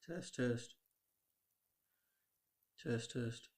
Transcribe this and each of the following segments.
Test, test, test, test.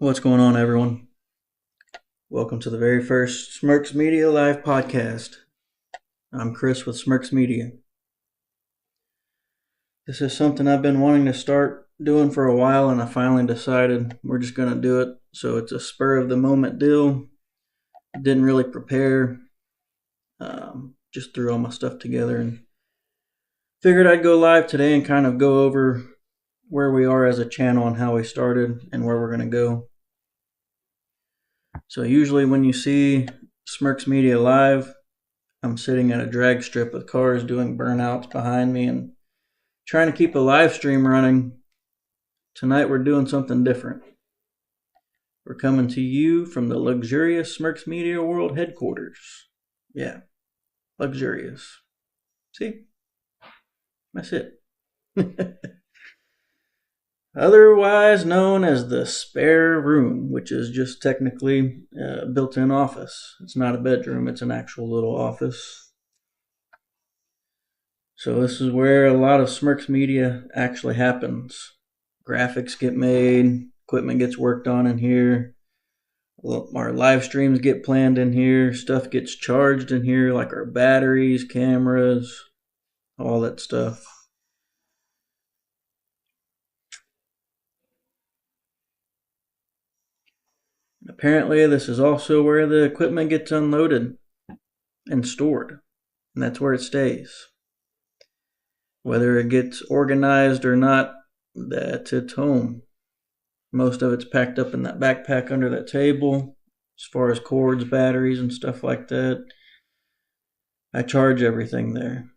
What's going on, everyone? Welcome to the very first Smerkz Media Live podcast. I'm Chris with Smerkz Media. This is something I've been wanting to start doing for a while, and I finally decided we're just going to do it. So it's a spur of the moment deal. Didn't really prepare. Just threw all my stuff together and figured I'd go live today and kind of go over where we are as a channel and how we started and where we're going to go. So usually when you see Smerkz Media Live, I'm sitting at a drag strip with cars doing burnouts behind me and trying to keep a live stream running. Tonight we're doing something different. We're coming to you from the luxurious Smerkz Media World headquarters. Yeah, luxurious. See? That's it. Otherwise known as the spare room, which is just technically a built-in office. It's not a bedroom, it's an actual little office. So this is where a lot of Smerkz Media actually happens. Graphics get made, equipment gets worked on in here, our live streams get planned in here, stuff gets charged in here, like our batteries, cameras, all that stuff. Apparently, this is also where the equipment gets unloaded and stored, and that's where it stays. Whether it gets organized or not, that's its home. Most of it's packed up in that backpack under that table, as far as cords, batteries, and stuff like that. I charge everything there.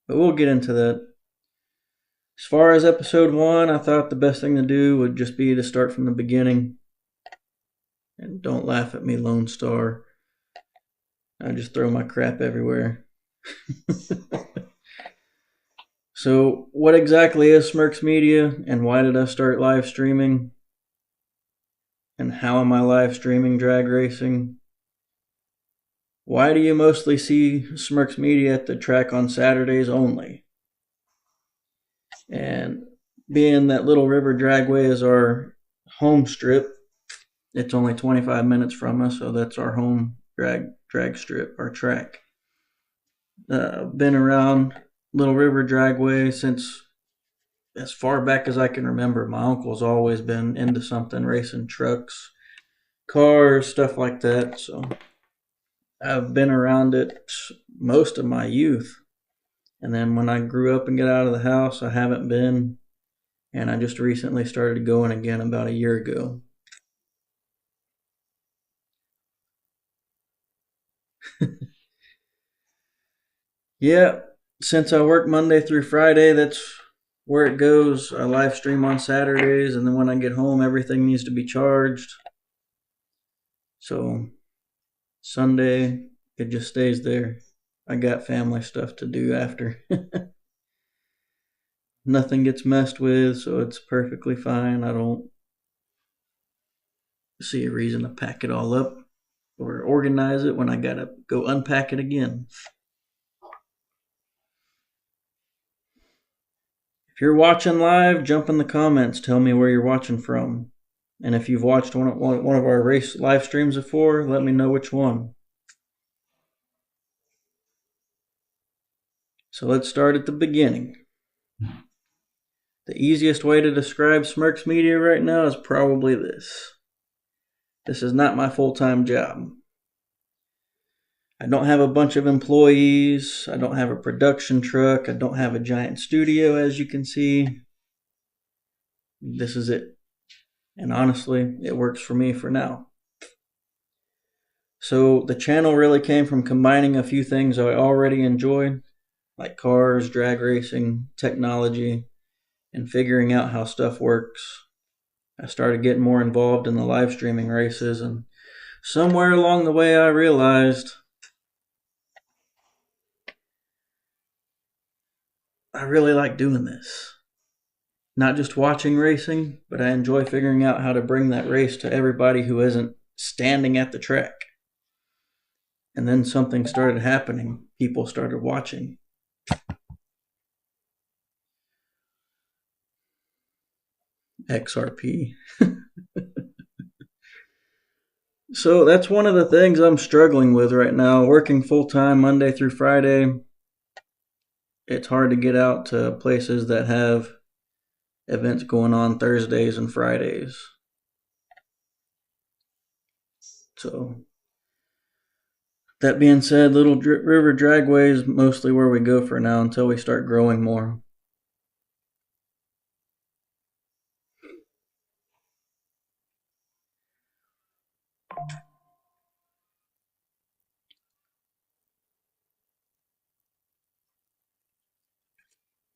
But we'll get into that. As far as episode 1, I thought the best thing to do would just be to start from the beginning. And don't laugh at me, Lone Star. I just throw my crap everywhere. So, what exactly is Smerkz Media, and why did I start live streaming? And how am I live streaming drag racing? Why do you mostly see Smerkz Media at the track on Saturdays only? And being that Little River Dragway is our home strip, it's only 25 minutes from us, so that's our home drag strip, our track. Been around Little River Dragway since as far back as I can remember. My uncle's always been into something, racing trucks, cars, stuff like that. So I've been around it most of my youth. And then when I grew up and got out of the house, I haven't been. And I just recently started going again about a year ago. Yeah, since I work Monday through Friday, that's where it goes. I live stream on Saturdays, and then when I get home, everything needs to be charged. So Sunday, it just stays there. I got family stuff to do after. Nothing gets messed with, so it's perfectly fine. I don't see a reason to pack it all up or organize it when I gotta go unpack it again. If you're watching live, jump in the comments. Tell me where you're watching from. And if you've watched one of our race live streams before, let me know which one. So let's start at the beginning. The easiest way to describe Smerkz Media right now is probably this. This is not my full-time job. I don't have a bunch of employees. I don't have a production truck. I don't have a giant studio, as you can see. This is it. And honestly, it works for me for now. So the channel really came from combining a few things I already enjoyed, like cars, drag racing, technology, and figuring out how stuff works. I started getting more involved in the live streaming races, and somewhere along the way I realized I really like doing this. Not just watching racing, but I enjoy figuring out how to bring that race to everybody who isn't standing at the track. And then something started happening. People started watching. XRP. So that's one of the things I'm struggling with right now. Working full time Monday through Friday, it's hard to get out to places that have events going on Thursdays and Fridays. So that being said, Little River Dragway is mostly where we go for now until we start growing more.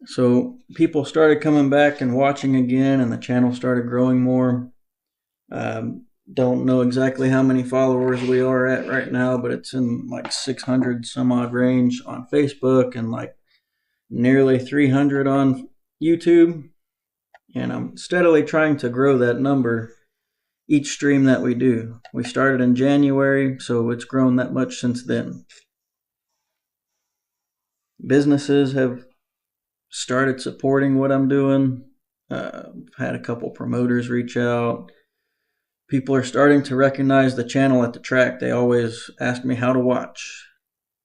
So people started coming back and watching again, and the channel started growing more. Don't know exactly how many followers we are at right now, but it's in like 600 some odd range on Facebook and like nearly 300 on YouTube. And I'm steadily trying to grow that number each stream that we do. We started in January, so it's grown that much since then. Businesses have started supporting what I'm doing. Had a couple promoters reach out. People are starting to recognize the channel at the track. They always ask me how to watch.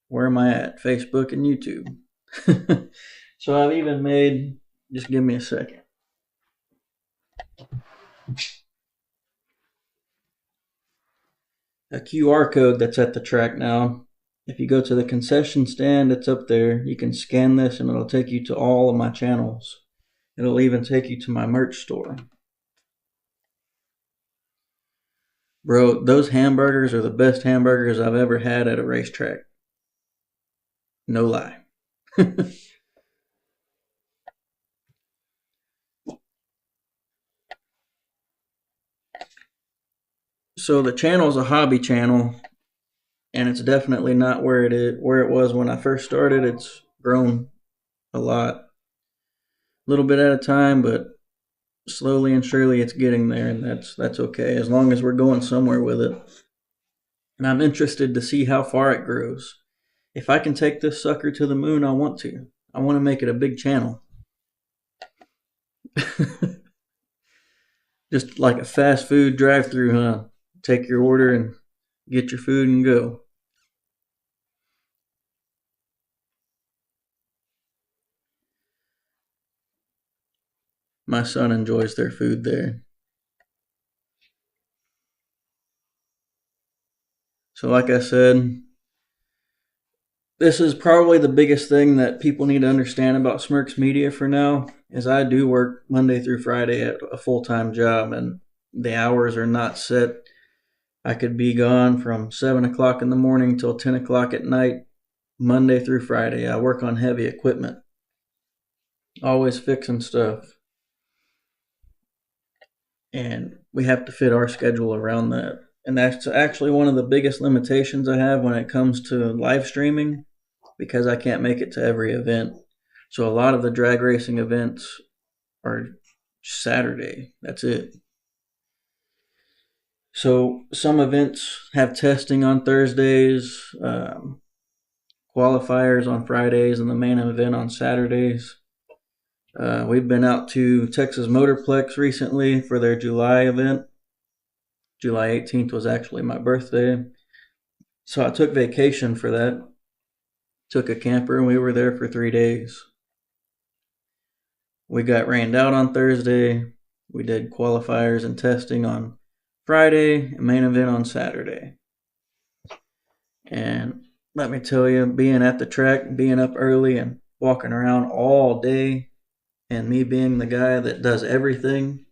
Where am I at? Facebook and YouTube. So I've even made, just give me a second. A QR code that's at the track now. If you go to the concession stand, it's up there. You can scan this and it'll take you to all of my channels. It'll even take you to my merch store. Bro, those hamburgers are the best hamburgers I've ever had at a racetrack. No lie. So the channel's a hobby channel, and it's definitely not where it was when I first started. It's grown a lot, a little bit at a time, but slowly and surely it's getting there, and that's okay as long as we're going somewhere with it. And I'm interested to see how far it grows. If I can take this sucker to the moon, I want to. I want to make it a big channel. Just like a fast food drive-through, huh? Take your order and get your food and go. My son enjoys their food there. So like I said, this is probably the biggest thing that people need to understand about Smerkz Media for now, is I do work Monday through Friday at a full-time job, and the hours are not set. I could be gone from 7 o'clock in the morning till 10 o'clock at night, Monday through Friday. I work on heavy equipment, always fixing stuff. And we have to fit our schedule around that. And that's actually one of the biggest limitations I have when it comes to live streaming, because I can't make it to every event. So a lot of the drag racing events are Saturday. That's it. So some events have testing on Thursdays, qualifiers on Fridays, and the main event on Saturdays. We've been out to Texas Motorplex recently for their July event. July 18th was actually my birthday. So I took vacation for that. Took a camper and we were there for 3 days. We got rained out on Thursday. We did qualifiers and testing on Friday and main event on Saturday. And let me tell you, being at the track, being up early and walking around all day, and me being the guy that does everything,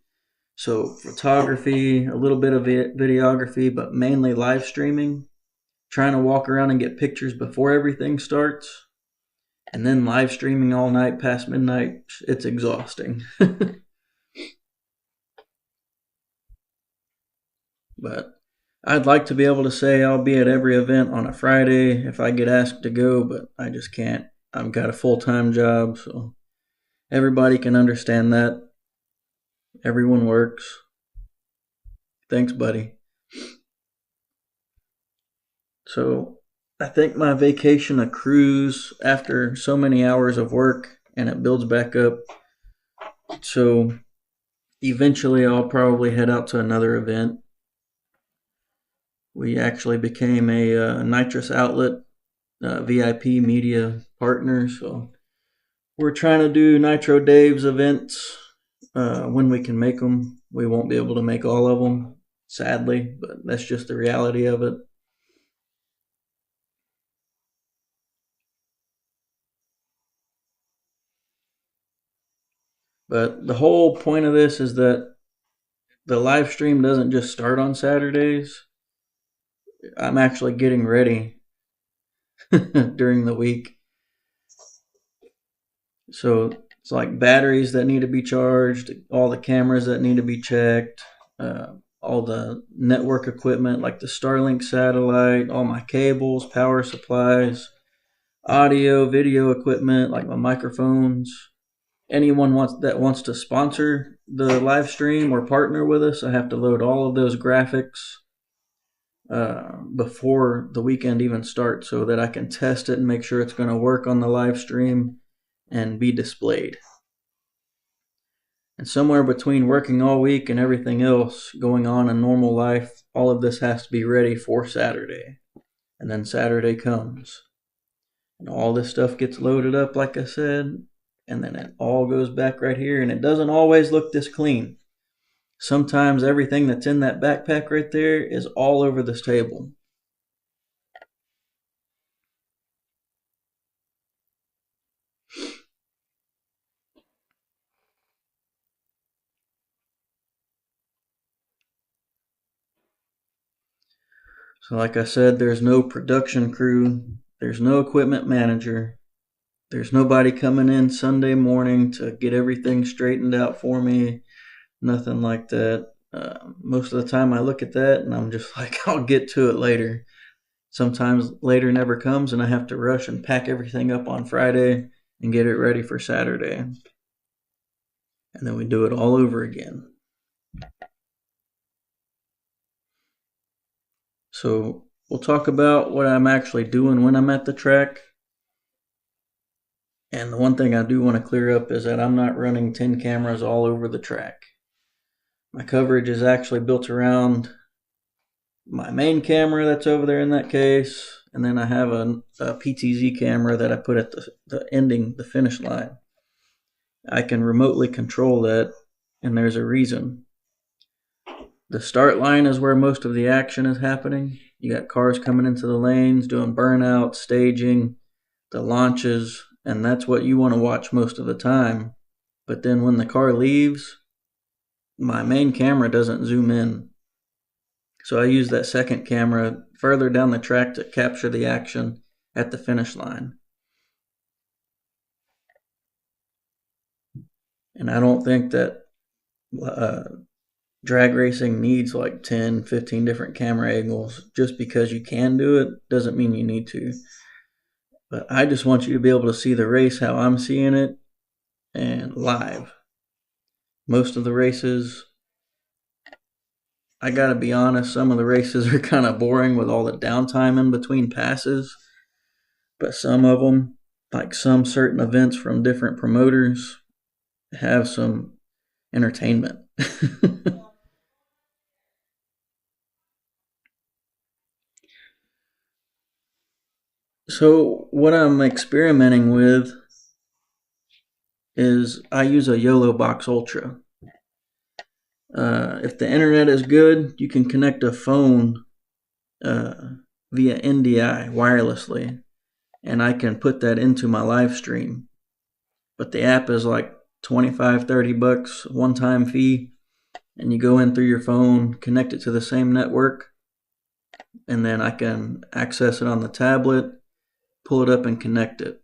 so photography, a little bit of videography, but mainly live streaming, trying to walk around and get pictures before everything starts, and then live streaming all night past midnight, it's exhausting. But I'd like to be able to say I'll be at every event on a Friday if I get asked to go, but I just can't. I've got a full-time job, so everybody can understand that. Everyone works. Thanks, buddy. So I think my vacation accrues after so many hours of work, and it builds back up. So eventually I'll probably head out to another event. We actually became a nitrous outlet VIP media partner, so we're trying to do Nitro Dave's events when we can make them. We won't be able to make all of them, sadly, but that's just the reality of it. But the whole point of this is that the live stream doesn't just start on Saturdays. I'm actually getting ready during the week. So it's like batteries that need to be charged, all the cameras that need to be checked, all the network equipment like the Starlink satellite, all my cables, power supplies, audio, video equipment like my microphones. Anyone that wants to sponsor the live stream or partner with us, I have to load all of those graphics before the weekend even starts so that I can test it and make sure it's going to work on the live stream and be displayed. And somewhere between working all week and everything else going on in normal life, all of this has to be ready for Saturday. And then Saturday comes. And all this stuff gets loaded up, like I said, and then it all goes back right here. And it doesn't always look this clean. Sometimes everything that's in that backpack right there is all over this table. So like I said, there's no production crew, there's no equipment manager, there's nobody coming in Sunday morning to get everything straightened out for me, nothing like that. Most of the time I look at that and I'm just like, I'll get to it later. Sometimes later never comes and I have to rush and pack everything up on Friday and get it ready for Saturday. And then we do it all over again. So we'll talk about what I'm actually doing when I'm at the track. And the one thing I do want to clear up is that I'm not running 10 cameras all over the track. My coverage is actually built around my main camera that's over there in that case, and then I have a PTZ camera that I put at the finish line. I can remotely control that, and there's a reason. The start line is where most of the action is happening. You got cars coming into the lanes, doing burnout, staging, the launches, and that's what you want to watch most of the time. But then when the car leaves, my main camera doesn't zoom in. So I use that second camera further down the track to capture the action at the finish line. And I don't think that drag racing needs like 10, 15 different camera angles. Just because you can do it doesn't mean you need to. But I just want you to be able to see the race how I'm seeing it and live. Most of the races, I gotta be honest, some of the races are kind of boring with all the downtime in between passes. But some of them, like some certain events from different promoters, have some entertainment. So what I'm experimenting with is I use a YOLO Box Ultra. If the internet is good, you can connect a phone via NDI wirelessly, and I can put that into my live stream. But the app is like $25-$30 one-time fee, and you go in through your phone, connect it to the same network, and then I can access it on the tablet, pull it up and connect it.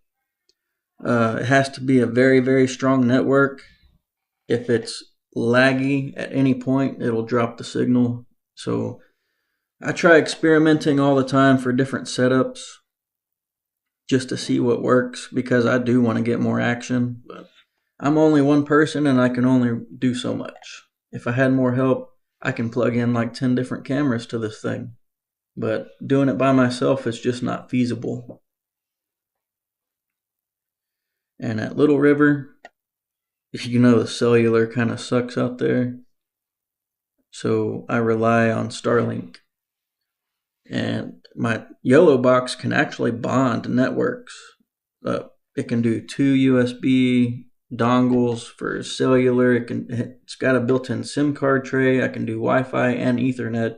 It has to be a very, very strong network. If it's laggy at any point, it'll drop the signal. So I try experimenting all the time for different setups just to see what works, because I do want to get more action, but I'm only one person and I can only do so much. If I had more help, I can plug in like 10 different cameras to this thing, but doing it by myself is just not feasible. And at Little River, You know, the cellular kind of sucks out there. So I rely on Starlink. And my yellow box can actually bond networks. It can do two USB dongles for cellular. It's got a built-in SIM card tray. I can do Wi-Fi and Ethernet,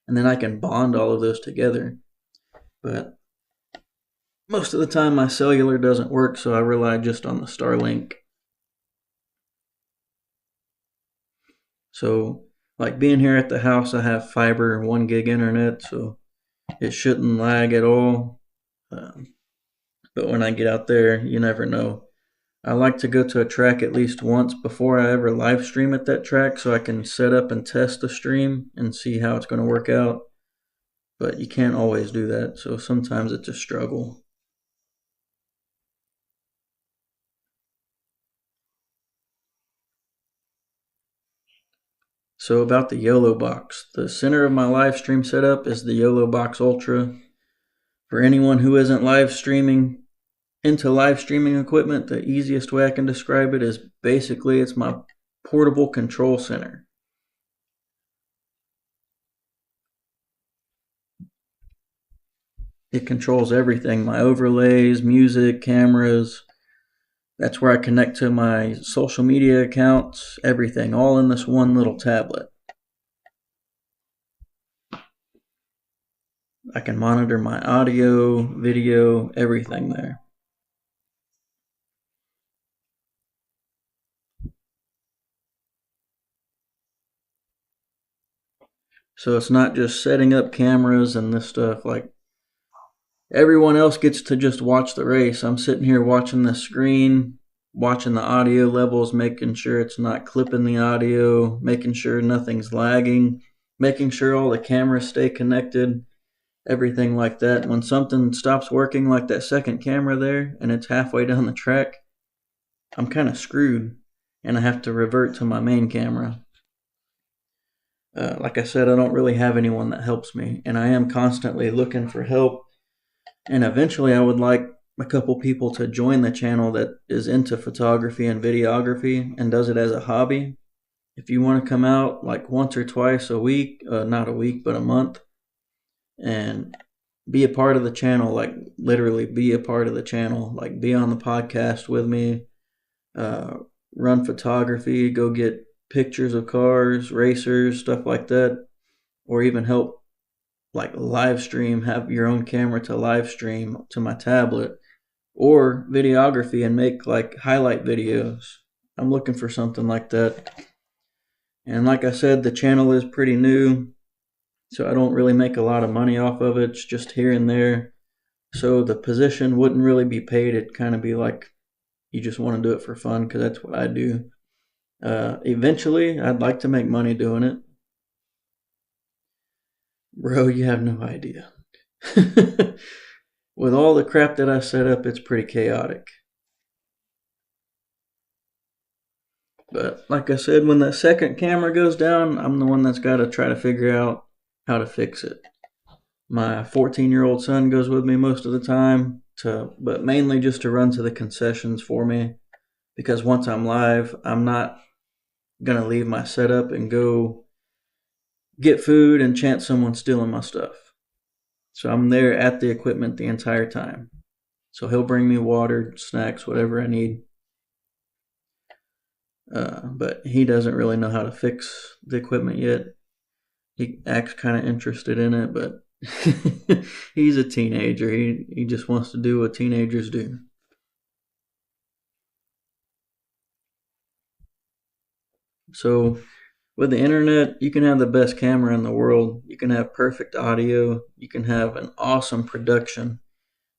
and then I can bond all of those together. But most of the time my cellular doesn't work, so I rely just on the Starlink. So, like being here at the house, I have fiber 1 gig internet, so it shouldn't lag at all. But when I get out there, you never know. I like to go to a track at least once before I ever live stream at that track so I can set up and test the stream and see how it's going to work out. But you can't always do that, so sometimes it's a struggle. So about the YOLO box. The center of my live stream setup is the YOLO box Ultra. For anyone who isn't into live streaming equipment, the easiest way I can describe it is basically it's my portable control center. It controls everything, my overlays, music, cameras. That's where I connect to my social media accounts, everything, all in this one little tablet. I can monitor my audio, video, everything there. So it's not just setting up cameras and this stuff. Like everyone else gets to just watch the race. I'm sitting here watching the screen, watching the audio levels, making sure it's not clipping the audio, making sure nothing's lagging, making sure all the cameras stay connected, everything like that. When something stops working, like that second camera there, and it's halfway down the track, I'm kind of screwed, and I have to revert to my main camera. Like I said, I don't really have anyone that helps me, and I am constantly looking for help. And eventually, I would like a couple people to join the channel that is into photography and videography and does it as a hobby. If you want to come out like once or twice a week, not a week, but a month, and be a part of the channel, like literally be a part of the channel, like be on the podcast with me, run photography, go get pictures of cars, racers, stuff like that, or even help like live stream, have your own camera to live stream to my tablet, or videography and make like highlight videos. I'm looking for something like that. And like I said, the channel is pretty new, so I don't really make a lot of money off of it. It's just here and there. So the position wouldn't really be paid. It'd kind of be like you just want to do it for fun because that's what I do. Eventually, I'd like to make money doing it. Bro, you have no idea. With all the crap that I set up, it's pretty chaotic. But like I said, when that second camera goes down, I'm the one that's got to try to figure out how to fix it. My 14-year-old son goes with me most of the time, but mainly just to run to the concessions for me. Because once I'm live, I'm not going to leave my setup and go get food and chance someone stealing my stuff. So I'm there at the equipment the entire time. So he'll bring me water, snacks, whatever I need. But he doesn't really know how to fix the equipment yet. He acts kind of interested in it, but he's a teenager. He just wants to do what teenagers do. So with the internet, you can have the best camera in the world. You can have perfect audio. You can have an awesome production.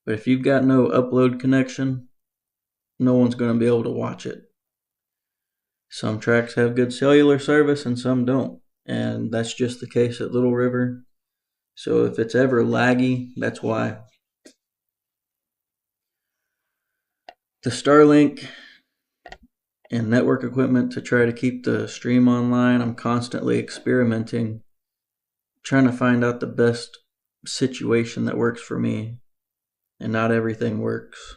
But if you've got no upload connection, no one's going to be able to watch it. Some tracks have good cellular service and some don't. And that's just the case at Little River. So if it's ever laggy, that's why. The Starlink and network equipment to try to keep the stream online, I'm constantly experimenting, trying to find out the best situation that works for me. And not everything works.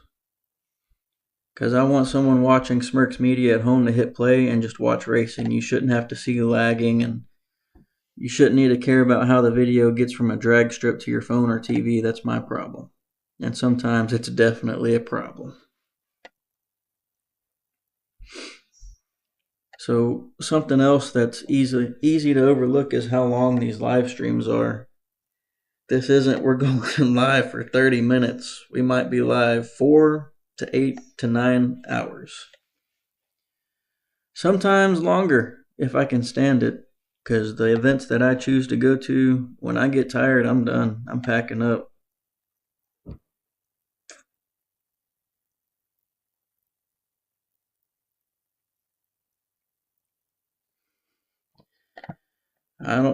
Because I want someone watching Smerkz Media at home to hit play and just watch racing. You shouldn't have to see lagging, and you shouldn't need to care about how the video gets from a drag strip to your phone or TV. That's my problem. And sometimes it's definitely a problem. So something else that's easy to overlook is how long these live streams are. This isn't we're going live for 30 minutes. We might be live 4 to 8 to 9 hours. Sometimes longer if I can stand it, because the events that I choose to go to, when I get tired, I'm done. I'm packing up.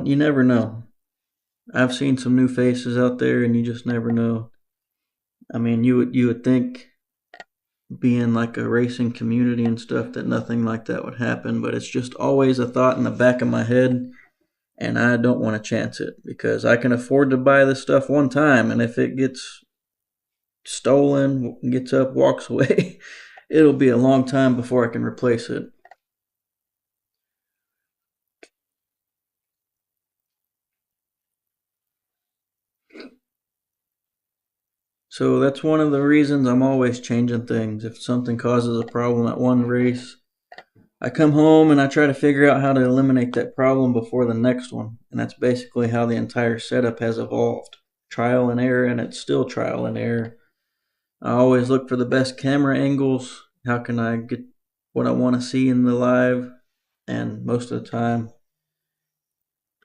You never know. I've seen some new faces out there, and you just never know. I mean, you would think, being like a racing community and stuff, that nothing like that would happen, but it's just always a thought in the back of my head, and I don't want to chance it because I can afford to buy this stuff one time, and if it gets stolen, gets up, walks away, it'll be a long time before I can replace it. So that's one of the reasons I'm always changing things. If something causes a problem at one race, I come home and I try to figure out how to eliminate that problem before the next one. And that's basically how the entire setup has evolved. Trial and error, and it's still trial and error. I always look for the best camera angles. How can I get what I want to see in the live? And most of the time,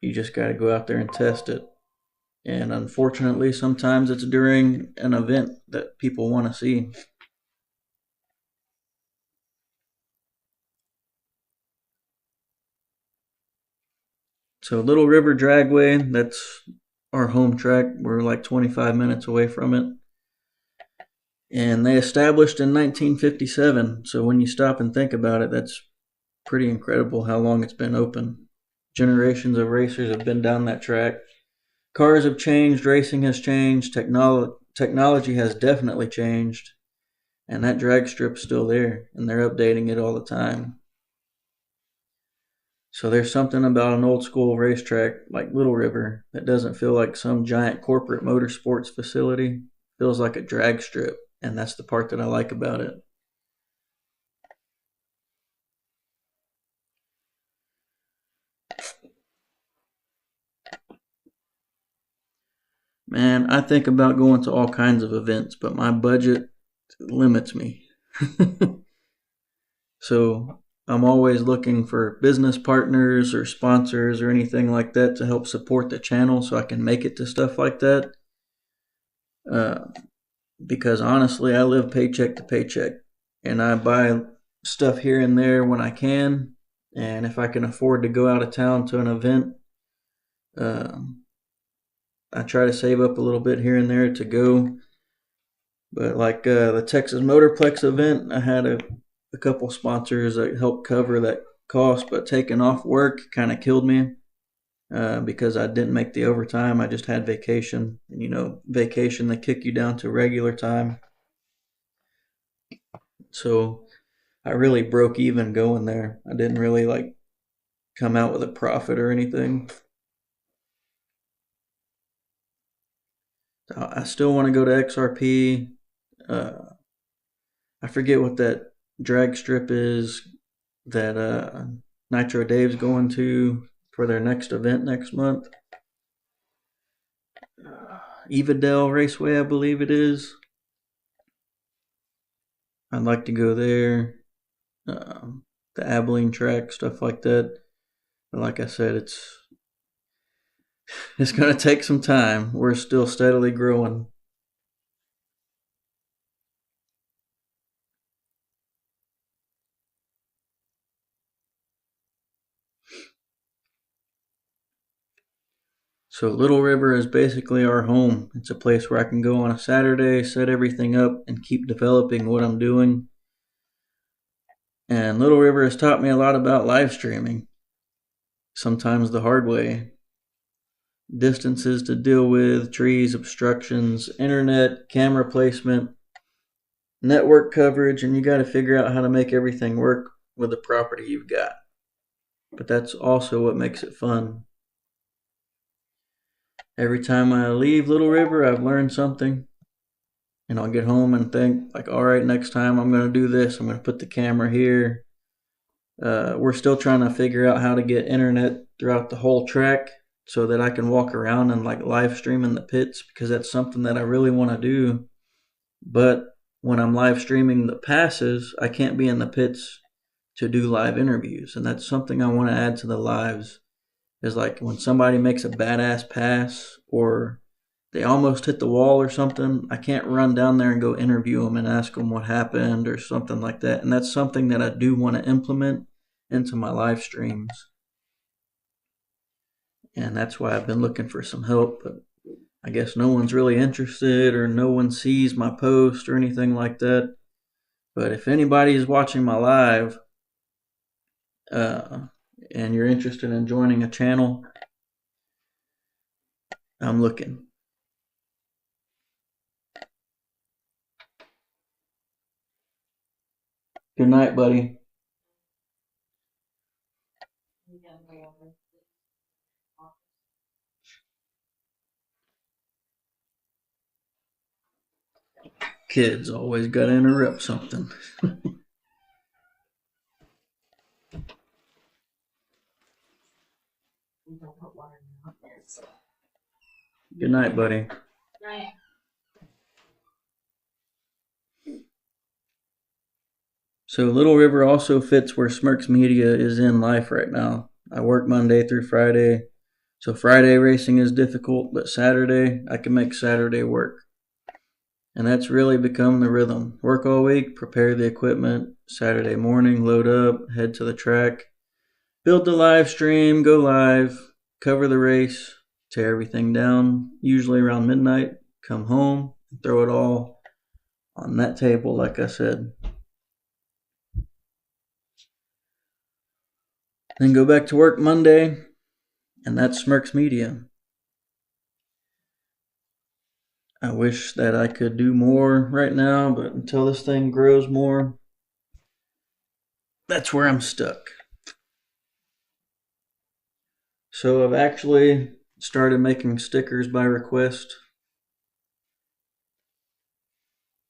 you just got to go out there and test it. And unfortunately, sometimes it's during an event that people want to see. So Little River Dragway, that's our home track. We're like 25 minutes away from it. And they established in 1957. So when you stop and think about it, that's pretty incredible how long it's been open. Generations of racers have been down that track. Cars have changed, racing has changed, technology has definitely changed, and that drag strip's still there, and they're updating it all the time. So there's something about an old school racetrack like Little River that doesn't feel like some giant corporate motorsports facility. It feels like a drag strip, and that's the part that I like about it. Man, I think about going to all kinds of events, but my budget limits me. So I'm always looking for business partners or sponsors or anything like that to help support the channel so I can make it to stuff like that. Because honestly, I live paycheck to paycheck, and I buy stuff here and there when I can. And if I can afford to go out of town to an event, I try to save up a little bit here and there to go. But like the Texas Motorplex event, I had a couple sponsors that helped cover that cost, but taking off work kind of killed me because I didn't make the overtime. I just had vacation. And, you know, vacation, they kick you down to regular time. So I really broke even going there. I didn't really like come out with a profit or anything. I still want to go to XRP. I forget what that drag strip is that Nitro Dave's going to for their next event next month. Evadale Raceway, I believe it is. I'd like to go there. The Abilene track, stuff like that. But like I said, it's going to take some time. We're still steadily growing. So Little River is basically our home. It's a place where I can go on a Saturday, set everything up, and keep developing what I'm doing. And Little River has taught me a lot about live streaming. Sometimes the hard way. Distances to deal with, trees, obstructions, internet, camera placement. network coverage, and you got to figure out how to make everything work with the property you've got. But that's also what makes it fun. Every time I leave Little River, I've learned something. And I'll get home and think, like, all right, next time I'm going to do this. I'm going to put the camera here. We're still trying to figure out how to get internet throughout the whole track so that I can walk around and like live stream in the pits, because that's something that I really want to do. But when I'm live streaming the passes, I can't be in the pits to do live interviews. And that's something I want to add to the lives, is like when somebody makes a badass pass or they almost hit the wall or something, I can't run down there and go interview them and ask them what happened or something like that. And that's something that I do want to implement into my live streams. And that's why I've been looking for some help, but I guess no one's really interested or no one sees my post or anything like that. But if anybody is watching my live and you're interested in joining a channel, I'm looking. Good night, buddy. Kids always gotta interrupt something. Good night, buddy. Night. So Little River also fits where Smerkz Media is in life right now. I work Monday through Friday. So Friday racing is difficult, but Saturday, I can make Saturday work. And that's really become the rhythm. Work all week, prepare the equipment. Saturday morning, load up, head to the track. Build the live stream, go live, cover the race, tear everything down, usually around midnight. Come home, throw it all on that table, like I said. Then go back to work Monday, and that's Smerkz Media. I wish that I could do more right now, but until this thing grows more, that's where I'm stuck. So I've actually started making stickers by request.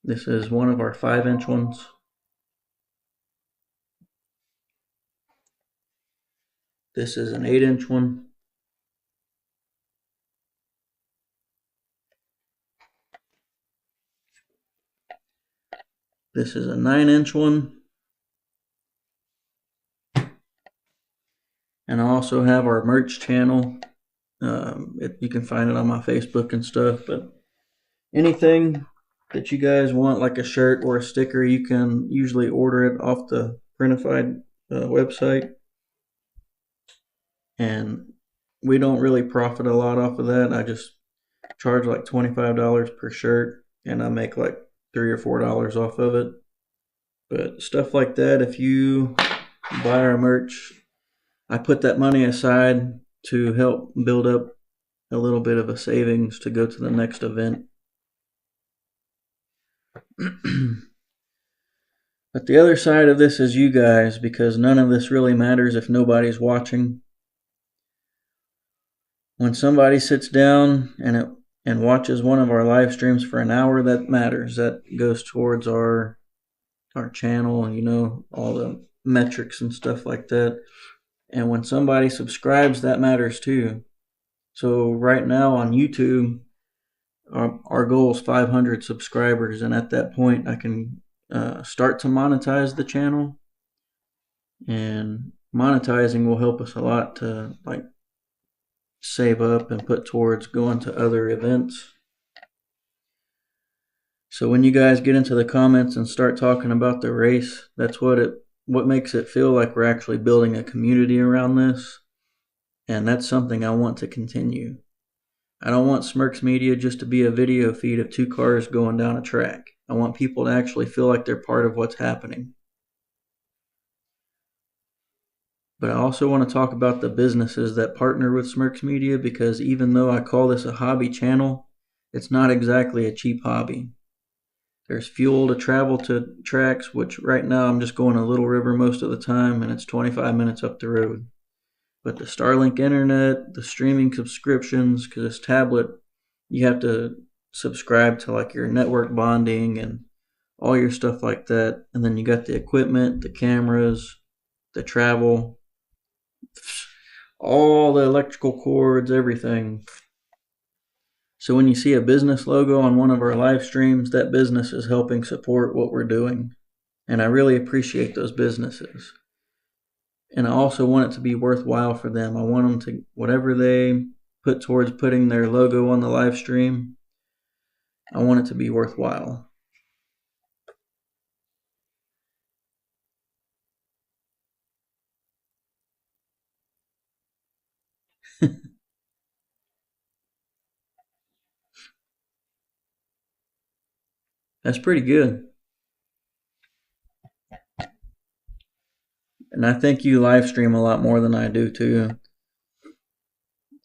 This is one of our 5-inch ones. This is an 8-inch one. This is a 9-inch one. And I also have our merch channel. You can find it on my Facebook and stuff. But anything that you guys want, like a shirt or a sticker, you can usually order it off the Printified website. And we don't really profit a lot off of that. I just charge like $25 per shirt, and I make like $3 or $4 off of it. But stuff like that, if you buy our merch, I put that money aside to help build up a little bit of a savings to go to the next event. But the other side of this is you guys, because none of this really matters if nobody's watching. When somebody sits down and watches one of our live streams for an hour, that matters. That goes towards our channel and, you know, all the metrics and stuff like that. And when somebody subscribes, that matters too. So right now on YouTube, our goal is 500 subscribers, and at that point I can start to monetize the channel. And monetizing will help us a lot to like save up and put towards going to other events. So when you guys get into the comments and start talking about the race, that's what makes it feel like we're actually building a community around this. And that's something I want to continue. I don't want Smerkz Media just to be a video feed of 2 cars going down a track. I want people to actually feel like they're part of what's happening. But I also want to talk about the businesses that partner with Smerkz Media, because even though I call this a hobby channel, it's not exactly a cheap hobby. There's fuel to travel to tracks, which right now I'm just going to Little River most of the time, and it's 25 minutes up the road. But the Starlink internet, the streaming subscriptions, because this tablet, you have to subscribe to like your network bonding and all your stuff like that. And then you got the equipment, the cameras, the travel, all the electrical cords, everything. So when you see a business logo on one of our live streams, that business is helping support what we're doing. And I really appreciate those businesses. And I also want it to be worthwhile for them. I want them to, whatever they put towards putting their logo on the live stream, I want it to be worthwhile. That's pretty good. And I think you live stream a lot more than I do too.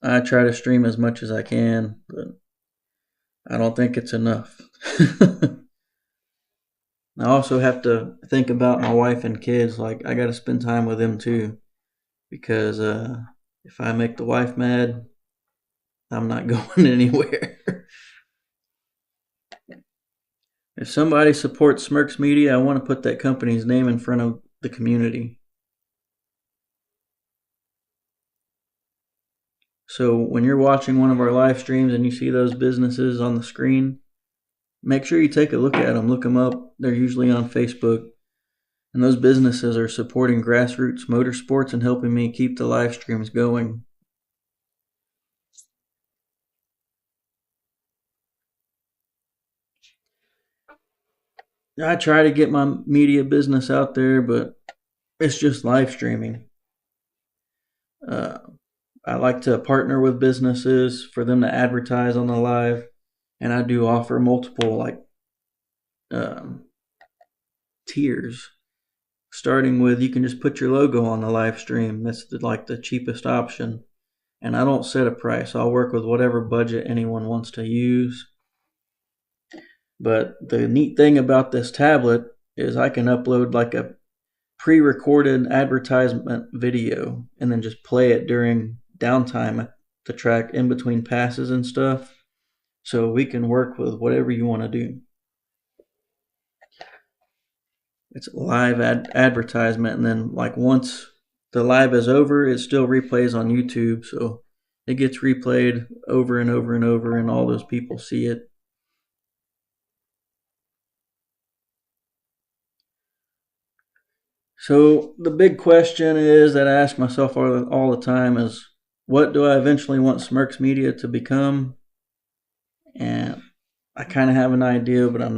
I try to stream as much as I can, but I don't think it's enough. I also have to think about my wife and kids. Like, I got to spend time with them too, because if I make the wife mad, I'm not going anywhere. If somebody supports Smerkz Media, I want to put that company's name in front of the community. So when you're watching one of our live streams and you see those businesses on the screen, make sure you take a look at them. Look them up. They're usually on Facebook. And those businesses are supporting grassroots motorsports and helping me keep the live streams going. I try to get my media business out there, but it's just live streaming. I like to partner with businesses for them to advertise on the live, and I do offer multiple like tiers. Starting with, you can just put your logo on the live stream. That's the cheapest option, and I don't set a price. I'll work with whatever budget anyone wants to use. But the neat thing about this tablet is I can upload like a pre-recorded advertisement video and then just play it during downtime at the track in between passes and stuff. So we can work with whatever you want to do. It's a live advertisement, and then like once the live is over, it still replays on YouTube. So it gets replayed over and over and over, and all those people see it. So the big question is that I ask myself all the time is, what do I eventually want Smerkz Media to become? And I kind of have an idea, but I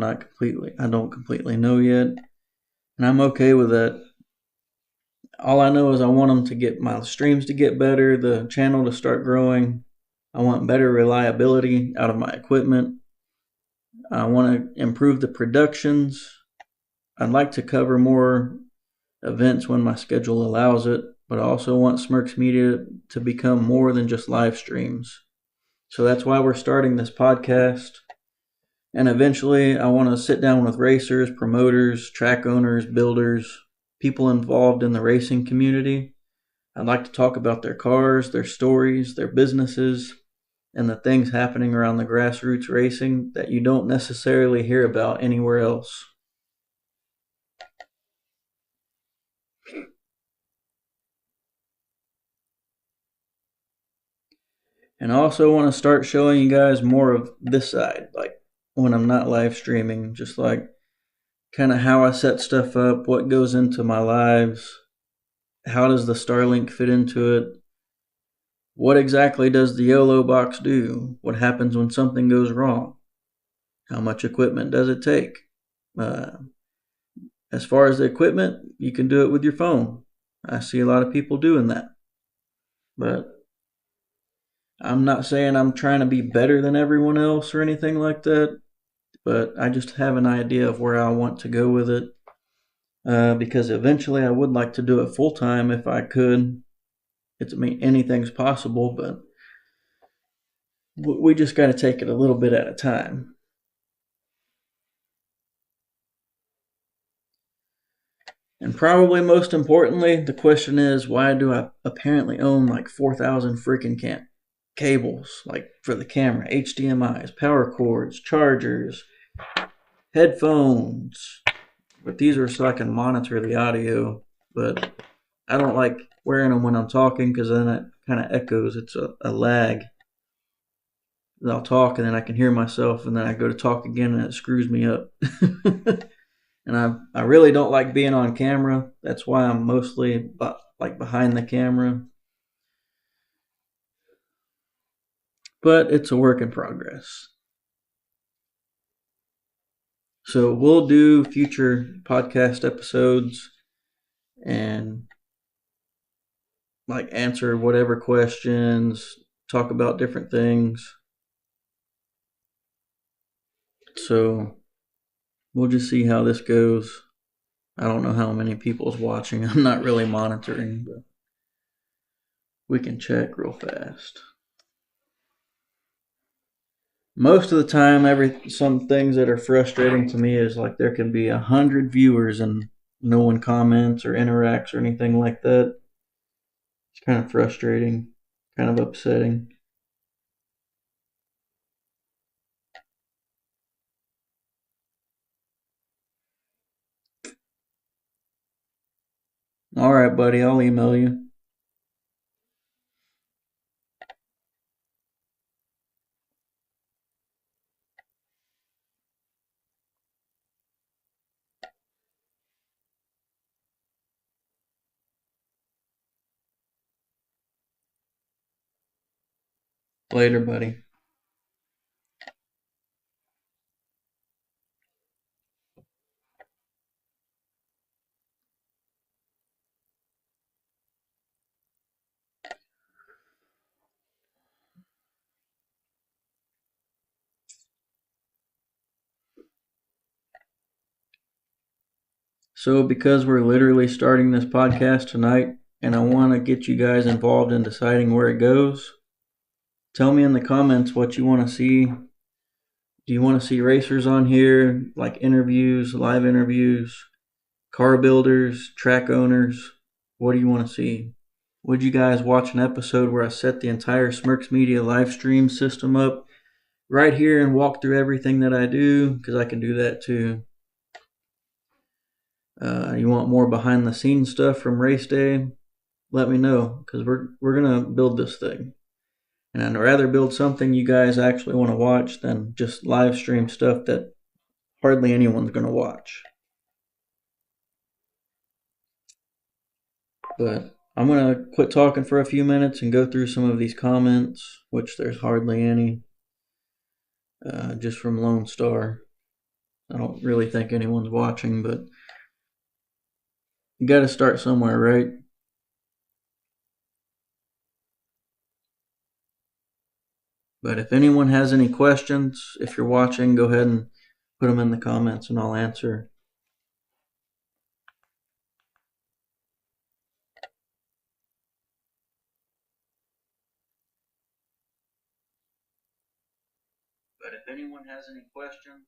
don't completely know yet. And I'm okay with that. All I know is I want them to get my streams to get better, the channel to start growing. I want better reliability out of my equipment. I want to improve the productions. I'd like to cover more events when my schedule allows it, but I also want Smerkz Media to become more than just live streams. So that's why we're starting this podcast. And eventually I want to sit down with racers, promoters, track owners, builders, people involved in the racing community. I'd like to talk about their cars, their stories, their businesses, and the things happening around the grassroots racing that you don't necessarily hear about anywhere else. And I also want to start showing you guys more of this side, like when I'm not live streaming, just like kind of how I set stuff up, what goes into my lives, how does the Starlink fit into it, what exactly does the YOLO box do, what happens when something goes wrong, how much equipment does it take. As far as the equipment, you can do it with your phone. I see a lot of people doing that. But I'm not saying I'm trying to be better than everyone else or anything like that, but I just have an idea of where I want to go with it, because eventually I would like to do it full time if I could. Anything's possible, but we just got to take it a little bit at a time. And probably most importantly, the question is, why do I apparently own like 4,000 freaking cables, like for the camera, HDMIs, power cords, chargers, headphones. But these are so I can monitor the audio. But I don't like wearing them when I'm talking because then it kind of echoes. It's a lag. I'll talk and then I can hear myself and then I go to talk again and it screws me up. And I really don't like being on camera. That's why I'm mostly like behind the camera. But it's a work in progress. So we'll do future podcast episodes and like answer whatever questions, talk about different things. So we'll just see how this goes. I don't know how many people's watching. I'm not really monitoring, but we can check real fast. Most of the time, some things that are frustrating to me is like there can be 100 viewers and no one comments or interacts or anything like that. It's kind of frustrating, kind of upsetting. All right, buddy, I'll email you. Later, buddy. So, because we're literally starting this podcast tonight, and I want to get you guys involved in deciding where it goes, tell me in the comments what you want to see. Do you want to see racers on here, like interviews, live interviews, car builders, track owners? What do you want to see? Would you guys watch an episode where I set the entire Smerkz Media live stream system up right here and walk through everything that I do? Because I can do that too. You want more behind the scenes stuff from race day? Let me know, because we're gonna build this thing, and I'd rather build something you guys actually want to watch than just live stream stuff that hardly anyone's gonna watch. But I'm gonna quit talking for a few minutes and go through some of these comments, which there's hardly any, just from Lone Star. I don't really think anyone's watching, but you got to start somewhere, right? But if anyone has any questions, if you're watching, go ahead and put them in the comments and I'll answer. But if anyone has any questions,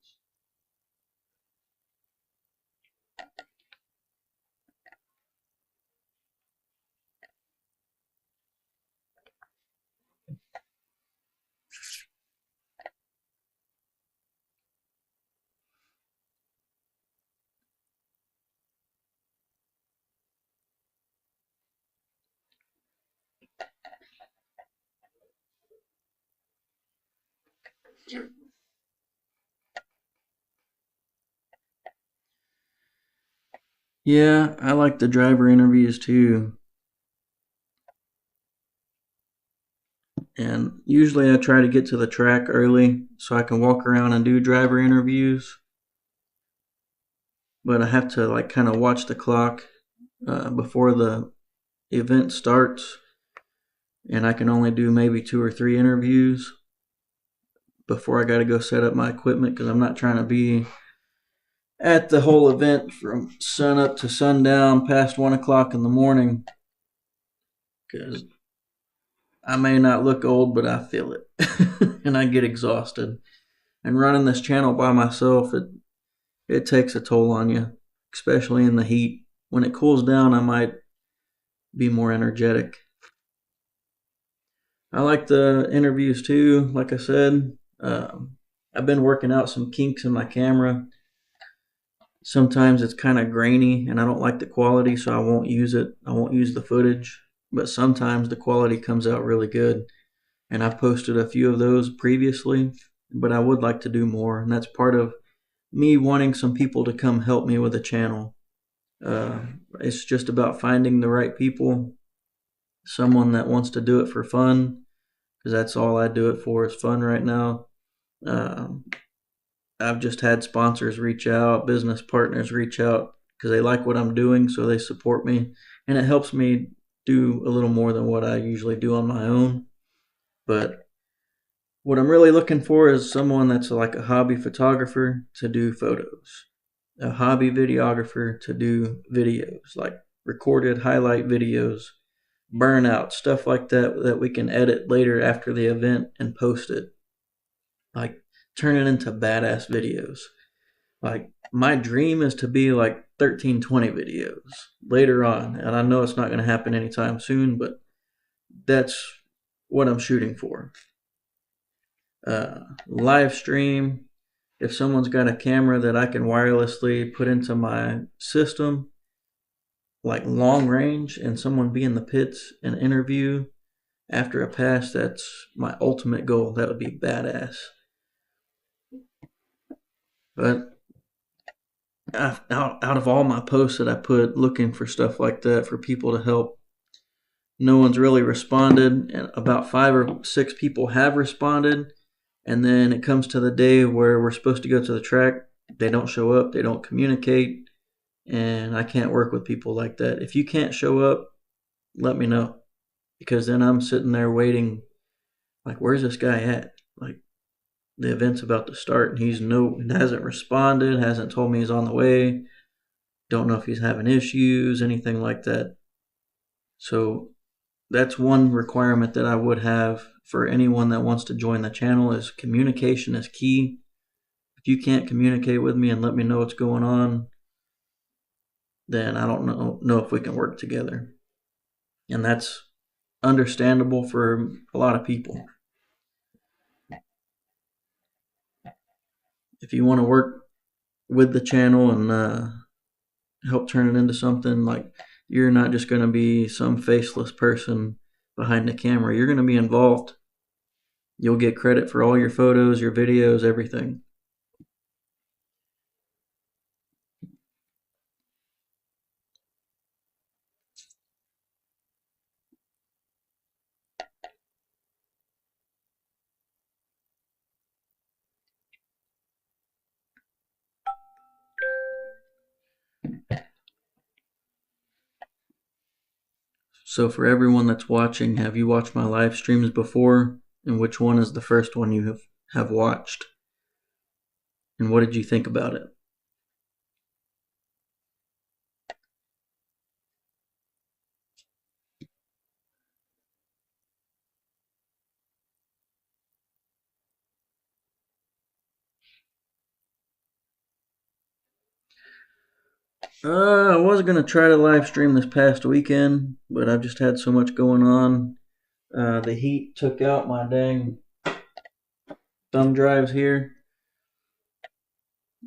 yeah, I like the driver interviews too. And usually I try to get to the track early so I can walk around and do driver interviews. But I have to like kind of watch the clock before the event starts, and I can only do maybe 2 or 3 interviews before I got to go set up my equipment, because I'm not trying to be at the whole event from sun up to sundown past 1 o'clock in the morning, because I may not look old, but I feel it and I get exhausted. And running this channel by myself, it takes a toll on you, especially in the heat. when it cools down, I might be more energetic. I like the interviews too. Like I said, I've been working out some kinks in my camera. Sometimes it's kind of grainy and I don't like the quality, so I won't use it. I won't use the footage. But sometimes the quality comes out really good. And I've posted a few of those previously, but I would like to do more. And that's part of me wanting some people to come help me with the channel. It's just about finding the right people, someone that wants to do it for fun, because that's all I do it for is fun right now. I've just had sponsors reach out, business partners reach out because they like what I'm doing, so they support me, and it helps me do a little more than what I usually do on my own. But what I'm really looking for is someone that's like a hobby photographer to do photos, a hobby videographer to do videos, like recorded highlight videos, burnout, stuff like that that we can edit later after the event and post it. Like turn it into badass videos. Like my dream is to be like 1320 videos later on, and I know it's not going to happen anytime soon, but that's what I'm shooting for. Live stream. If someone's got a camera that I can wirelessly put into my system, like long range, and someone be in the pits and interview after a pass, that's my ultimate goal. That would be badass. But out of all my posts that I put looking for stuff like that for people to help, no one's really responded, and about 5 or 6 people have responded. And then it comes to the day where we're supposed to go to the track, they don't show up, they don't communicate, and I can't work with people like that. If you can't show up, let me know, because then I'm sitting there waiting, like, where's this guy at? Like, the event's about to start and he hasn't responded, hasn't told me he's on the way, don't know if he's having issues, anything like that. So that's one requirement that I would have for anyone that wants to join the channel, is communication is key. If you can't communicate with me and let me know what's going on, then I don't know if we can work together. And that's understandable for a lot of people. If you want to work with the channel and help turn it into something, like, you're not just going to be some faceless person behind the camera. You're going to be involved. You'll get credit for all your photos, your videos, everything. So for everyone that's watching, have you watched my live streams before? And which one is the first one you have watched? And what did you think about it? I was going to try to live stream this past weekend, but I've just had so much going on. The heat took out my dang thumb drives here.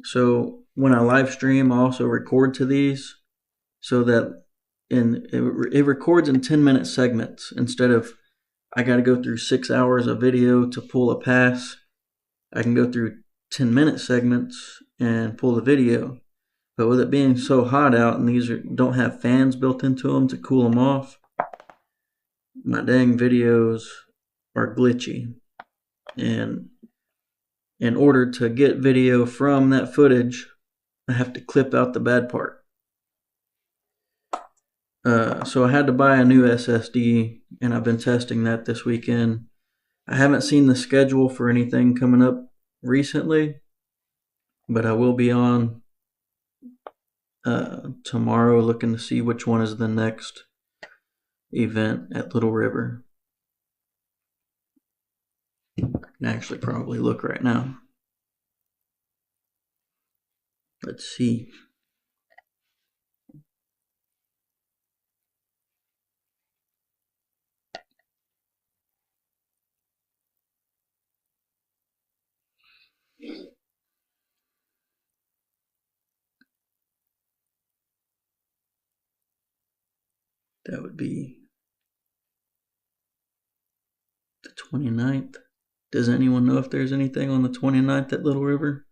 So when I live stream, I also record to these so that it records in 10-minute segments instead of I got to go through 6 hours of video to pull a pass. I can go through 10-minute segments and pull the video. But with it being so hot out and these don't have fans built into them to cool them off, my dang videos are glitchy. And in order to get video from that footage, I have to clip out the bad part. So I had to buy a new SSD, and I've been testing that this weekend. I haven't seen the schedule for anything coming up recently, but I will be on tomorrow looking to see which one is the next event at Little River. I can actually probably look right now. Let's see. That would be the 29th. Does anyone know if there's anything on the 29th at Little River?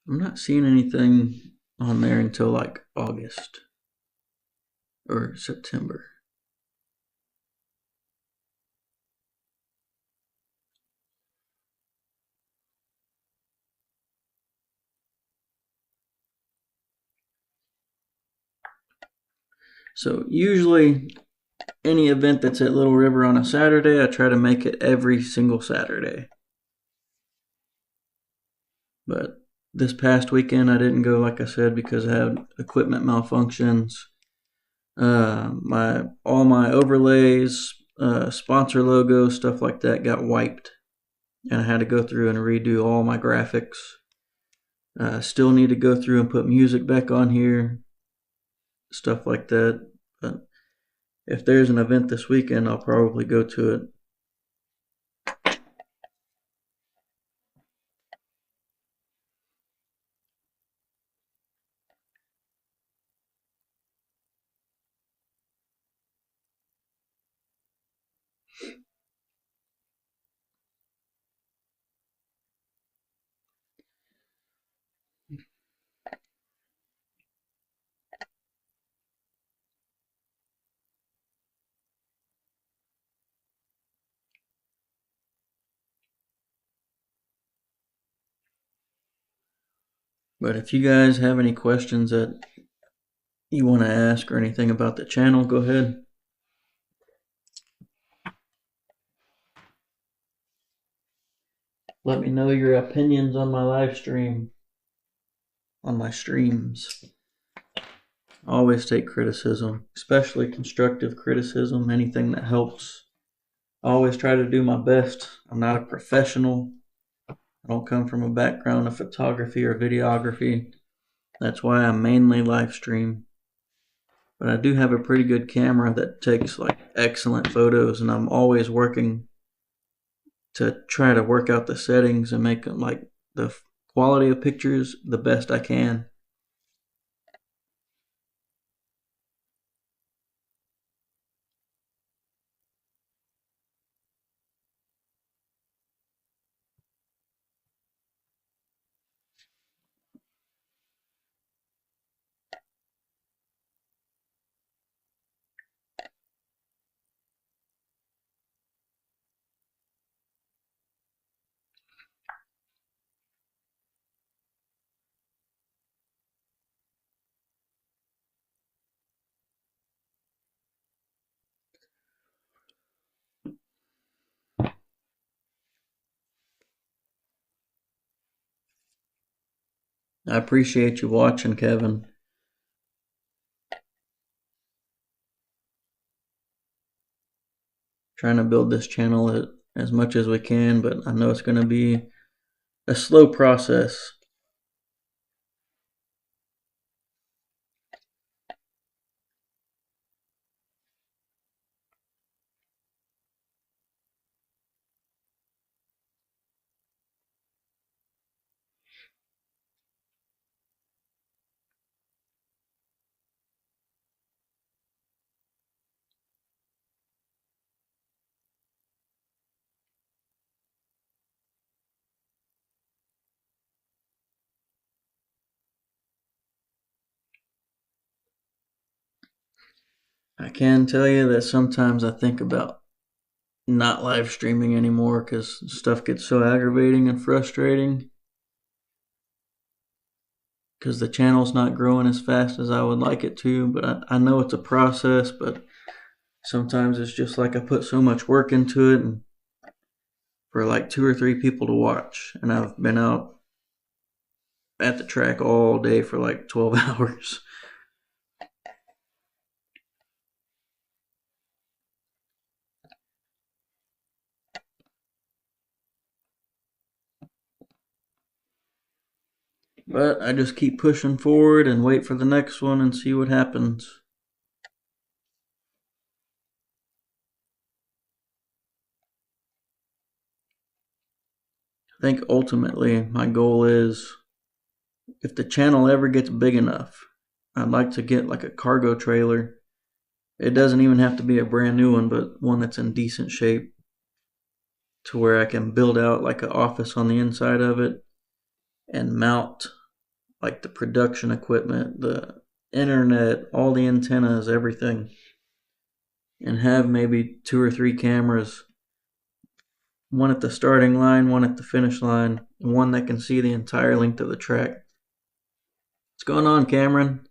I'm not seeing anything on there until like August or September. So usually any event that's at Little River on a Saturday, I try to make it every single Saturday. But this past weekend I didn't go, like I said, because I had equipment malfunctions. All my overlays, sponsor logos, stuff like that got wiped, and I had to go through and redo all my graphics. Still need to go through and put music back on here, stuff like that. But if there's an event this weekend, I'll probably go to it. But if you guys have any questions that you want to ask or anything about the channel, go ahead. Let me know your opinions on my live stream, on my streams. I always take criticism, especially constructive criticism, anything that helps. I always try to do my best. I'm not a professional. I don't come from a background of photography or videography. That's why I mainly live stream. But I do have a pretty good camera that takes like excellent photos, and I'm always working to try to work out the settings and make them like the quality of pictures the best I can. I appreciate you watching, Kevin. Trying to build this channel as much as we can, but I know it's going to be a slow process. I can tell you that sometimes I think about not live streaming anymore because stuff gets so aggravating and frustrating because the channel's not growing as fast as I would like it to. But I know it's a process, but sometimes it's just like I put so much work into it and for like 2 or 3 people to watch, and I've been out at the track all day for like 12 hours. But I just keep pushing forward and wait for the next one and see what happens. I think ultimately my goal is, if the channel ever gets big enough, I'd like to get like a cargo trailer. It doesn't even have to be a brand new one, but one that's in decent shape, to where I can build out like an office on the inside of it and mount like the production equipment, the internet, all the antennas, everything, and have maybe 2 or 3 cameras, one at the starting line, one at the finish line, and one that can see the entire length of the track. What's going on, Cameron?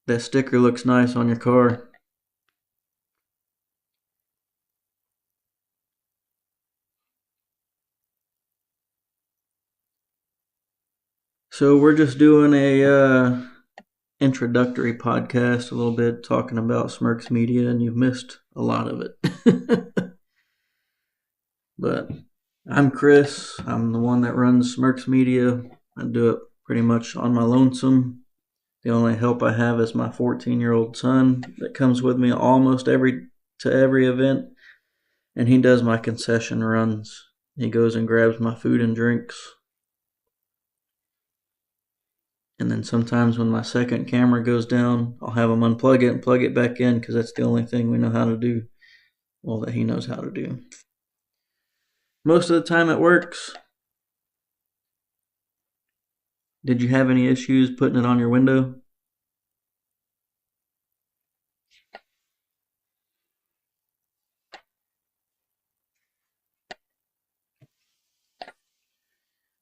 That sticker looks nice on your car. So we're just doing a introductory podcast, a little bit talking about Smerkz Media, and you've missed a lot of it. But I'm Chris. I'm the one that runs Smerkz Media. I do it pretty much on my lonesome. The only help I have is my 14-year-old son that comes with me almost every event, and he does my concession runs. He goes and grabs my food and drinks. And then sometimes when my second camera goes down, I'll have him unplug it and plug it back in, because that's the only thing we know how to do. Well, that he knows how to do. Most of the time it works. Did you have any issues putting it on your window?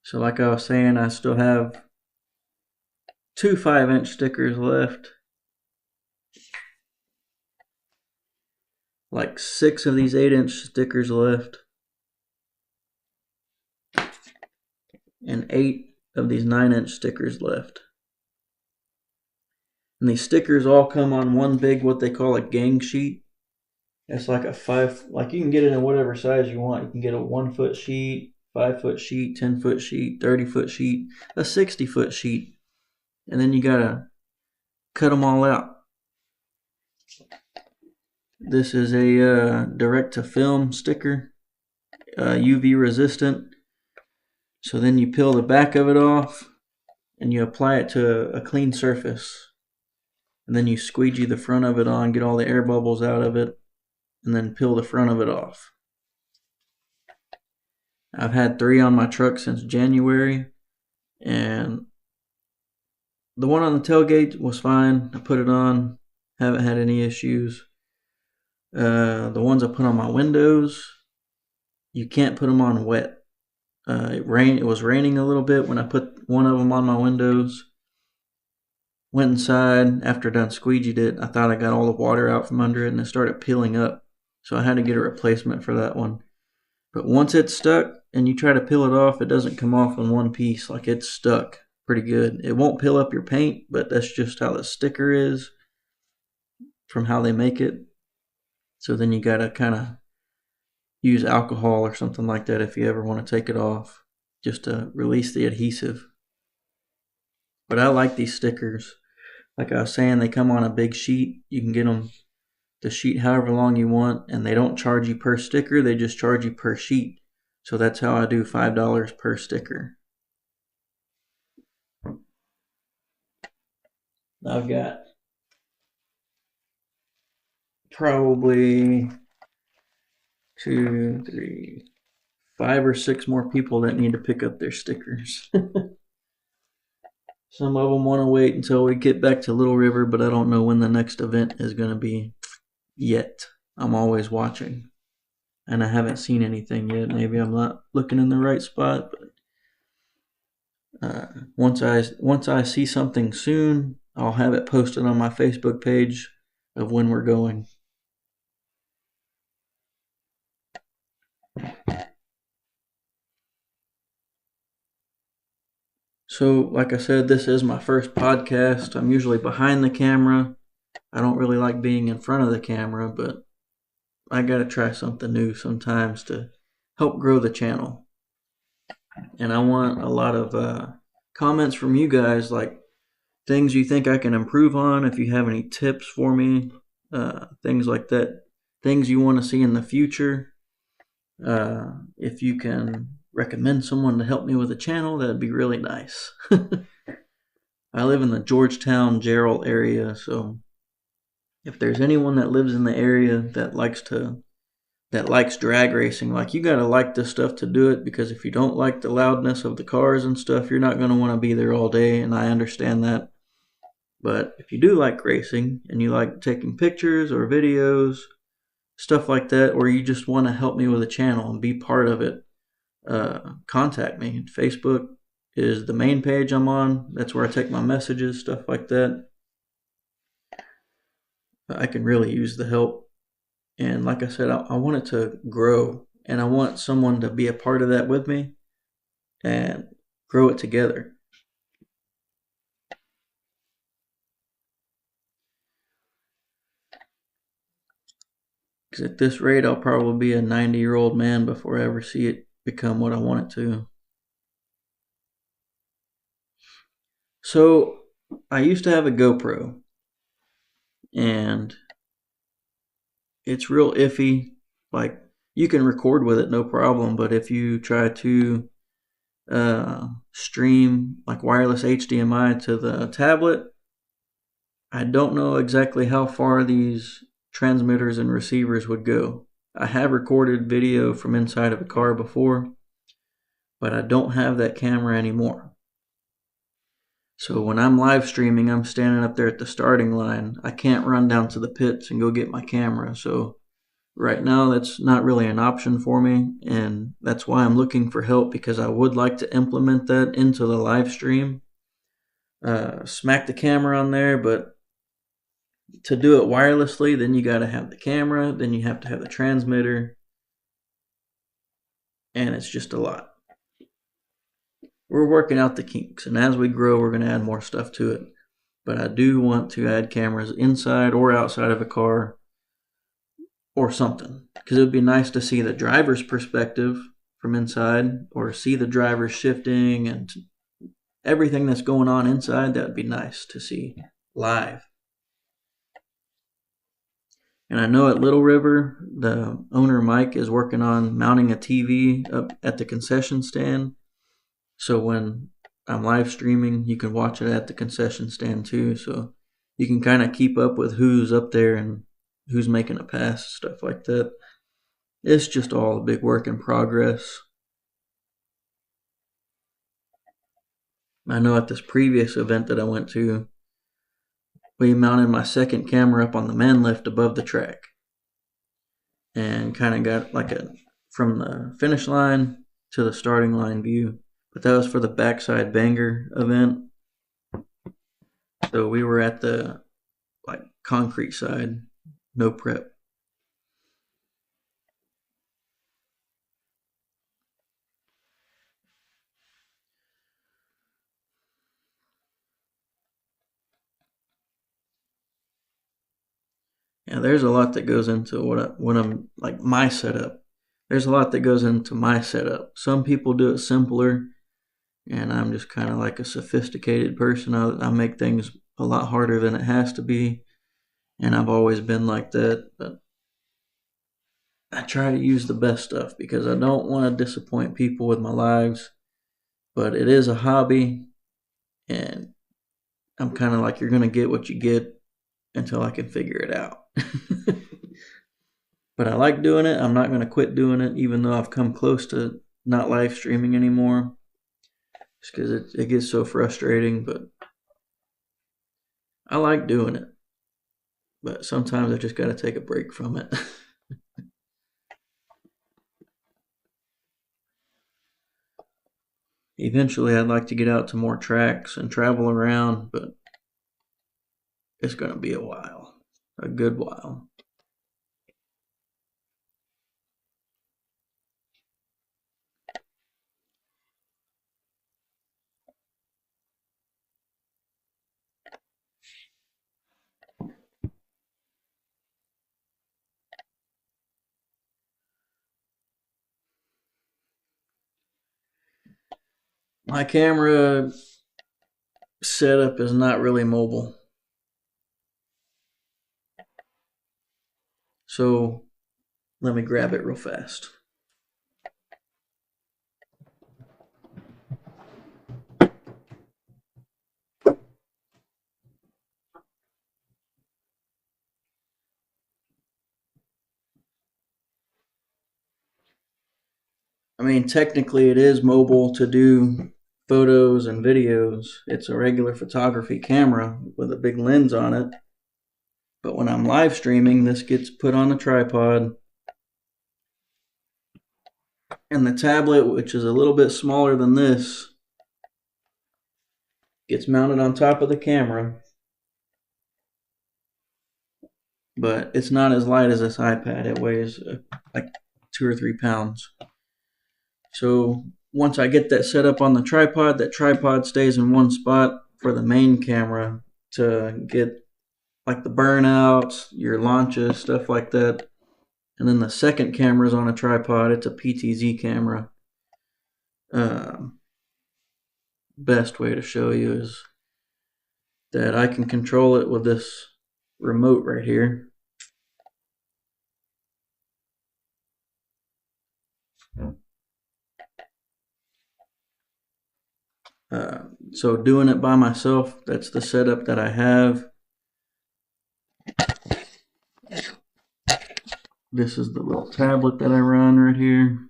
So like I was saying, I still have 2 5-inch stickers left. Like 6 of these 8-inch stickers left. And 8 of these 9-inch stickers left. And these stickers all come on one big, what they call a gang sheet. It's like a 5, like you can get it in whatever size you want. You can get a 1-foot sheet, 5-foot sheet, 10-foot sheet, 30-foot sheet, a 60-foot sheet. And then you gotta cut them all out. This is a direct-to-film sticker, UV resistant. So then you peel the back of it off and you apply it to a clean surface. And then you squeegee the front of it on, get all the air bubbles out of it, and then peel the front of it off. I've had 3 on my truck since January, and the one on the tailgate was fine. I put it on, haven't had any issues. The ones I put on my windows, you can't put them on wet. It was raining a little bit when I put one of them on my windows. Went inside after I done squeegeed it. I thought I got all the water out from under it, and it started peeling up. So I had to get a replacement for that one. But once it's stuck and you try to peel it off, it doesn't come off in one piece. Like, it's stuck pretty good. It won't peel up your paint, but that's just how the sticker is from how they make it. So then you gotta kind of use alcohol or something like that if you ever want to take it off, just to release the adhesive. But I like these stickers. Like I was saying, they come on a big sheet. You can get them the sheet however long you want, and they don't charge you per sticker, they just charge you per sheet. So that's how I do $5 per sticker. I've got probably 2, 3, 5 or 6 more people that need to pick up their stickers. Some of them want to wait until we get back to Little River, but I don't know when the next event is going to be yet. I'm always watching, and I haven't seen anything yet. Maybe I'm not looking in the right spot, but once I see something soon, I'll have it posted on my Facebook page of when we're going. So, like I said, this is my first podcast. I'm usually behind the camera. I don't really like being in front of the camera, but I gotta try something new sometimes to help grow the channel. And I want a lot of comments from you guys, like things you think I can improve on, if you have any tips for me, things like that, things you want to see in the future. If you can recommend someone to help me with a channel, that'd be really nice. I live in the Georgetown, Gerald area, so if there's anyone that lives in the area that likes drag racing, like, you gotta like this stuff to do it, because if you don't like the loudness of the cars and stuff, you're not gonna want to be there all day, and I understand that. But if you do like racing and you like taking pictures or videos, stuff like that, or you just want to help me with a channel and be part of it, contact me. Facebook is the main page I'm on. That's where I take my messages, stuff like that. I can really use the help. And like I said, I want it to grow, and I want someone to be a part of that with me and grow it together. Because at this rate, I'll probably be a 90-year-old man before I ever see it become what I want it to. So, I used to have a GoPro, and it's real iffy. Like, you can record with it, no problem, but if you try to stream like wireless HDMI to the tablet, I don't know exactly how far these transmitters and receivers would go. I have recorded video from inside of a car before, but I don't have that camera anymore. So when I'm live streaming, I'm standing up there at the starting line. I can't run down to the pits and go get my camera. So right now, that's not really an option for me, and that's why I'm looking for help, because I would like to implement that into the live stream. Smack the camera on there, but to do it wirelessly, then you got to have the camera, then you have to have the transmitter, and it's just a lot. We're working out the kinks, and as we grow, we're going to add more stuff to it. But I do want to add cameras inside or outside of a car or something, because it would be nice to see the driver's perspective from inside, or see the driver shifting and everything that's going on inside. That would be nice to see live. And I know at Little River, the owner Mike is working on mounting a TV up at the concession stand, so when I'm live streaming, you can watch it at the concession stand too, so you can kind of keep up with who's up there and who's making a pass, stuff like that. It's just all a big work in progress. I know at this previous event that I went to, we mounted my second camera up on the man lift above the track, and kind of got like a from the finish line to the starting line view. But that was for the backside banger event. So we were at the like concrete side, no prep. Yeah, there's a lot that goes into what I'm like my setup. There's a lot that goes into my setup. Some people do it simpler, and I'm just kind of like a sophisticated person. I make things a lot harder than it has to be, and I've always been like that. But I try to use the best stuff because I don't want to disappoint people with my lives. But it is a hobby, and I'm kind of like, you're gonna get what you get until I can figure it out. But I like doing it. I'm not going to quit doing it, even though I've come close to not live streaming anymore. Just because it gets so frustrating. But I like doing it. But sometimes I just got to take a break from it. Eventually, I'd like to get out to more tracks and travel around, but it's going to be a while. A good while. My camera setup is not really mobile. So let me grab it real fast. I mean, technically it is mobile to do photos and videos. It's a regular photography camera with a big lens on it. But when I'm live streaming, this gets put on a tripod. And the tablet, which is a little bit smaller than this, gets mounted on top of the camera. But it's not as light as this iPad. It weighs like 2 or 3 pounds. So once I get that set up on the tripod, that tripod stays in one spot for the main camera to get like the burnouts, your launches, stuff like that. And then the second camera is on a tripod. It's a PTZ camera. Best way to show you is that I can control it with this remote right here. So doing it by myself, that's the setup that I have. This is the little tablet that I run right here.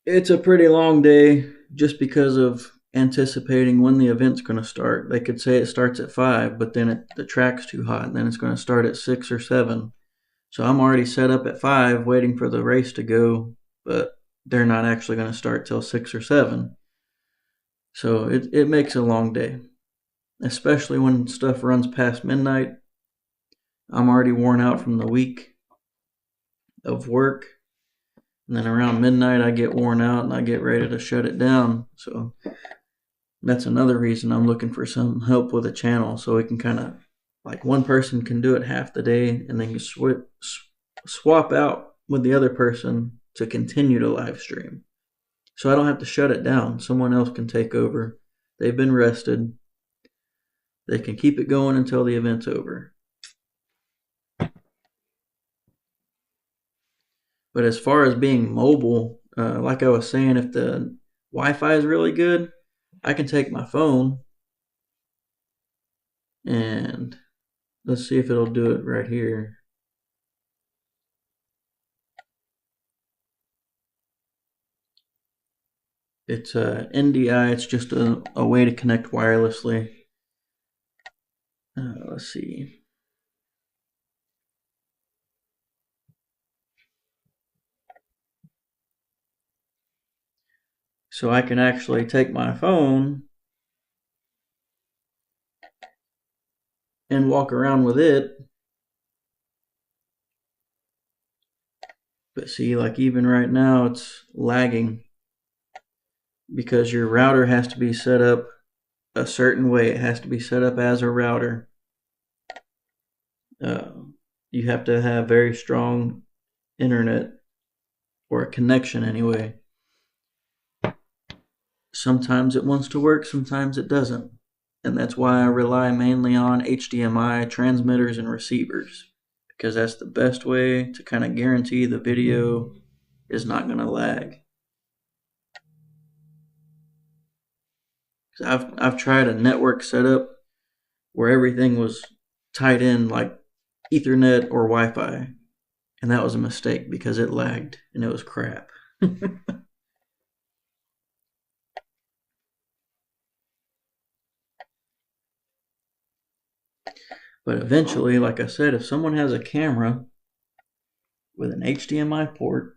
It's a pretty long day just because of anticipating when the event's going to start. They could say it starts at 5, but then the track's too hot, and then it's going to start at 6 or 7. So I'm already set up at 5 waiting for the race to go, but they're not actually going to start till 6 or 7. So it makes a long day, especially when stuff runs past midnight. I'm already worn out from the week of work. And then around midnight, I get worn out and I get ready to shut it down. So that's another reason I'm looking for some help with a channel, so we can kind of, like, one person can do it half the day and then you swap out with the other person to continue to live stream. So I don't have to shut it down. Someone else can take over. They've been rested. They can keep it going until the event's over. But as far as being mobile, like I was saying, if the Wi-Fi is really good, I can take my phone and let's see if it'll do it right here. It's NDI. It's just a way to connect wirelessly. Let's see. So I can actually take my phone and walk around with it. But see, like even right now, it's lagging because your router has to be set up a certain way. It has to be set up as a router. You have to have very strong internet, or a connection anyway. Sometimes it wants to work, sometimes it doesn't. And that's why I rely mainly on HDMI transmitters and receivers, because that's the best way to kind of guarantee the video is not going to lag. I've tried a network setup where everything was tied in like Ethernet or Wi-Fi, and that was a mistake because it lagged and it was crap. But eventually, like I said, if someone has a camera with an HDMI port,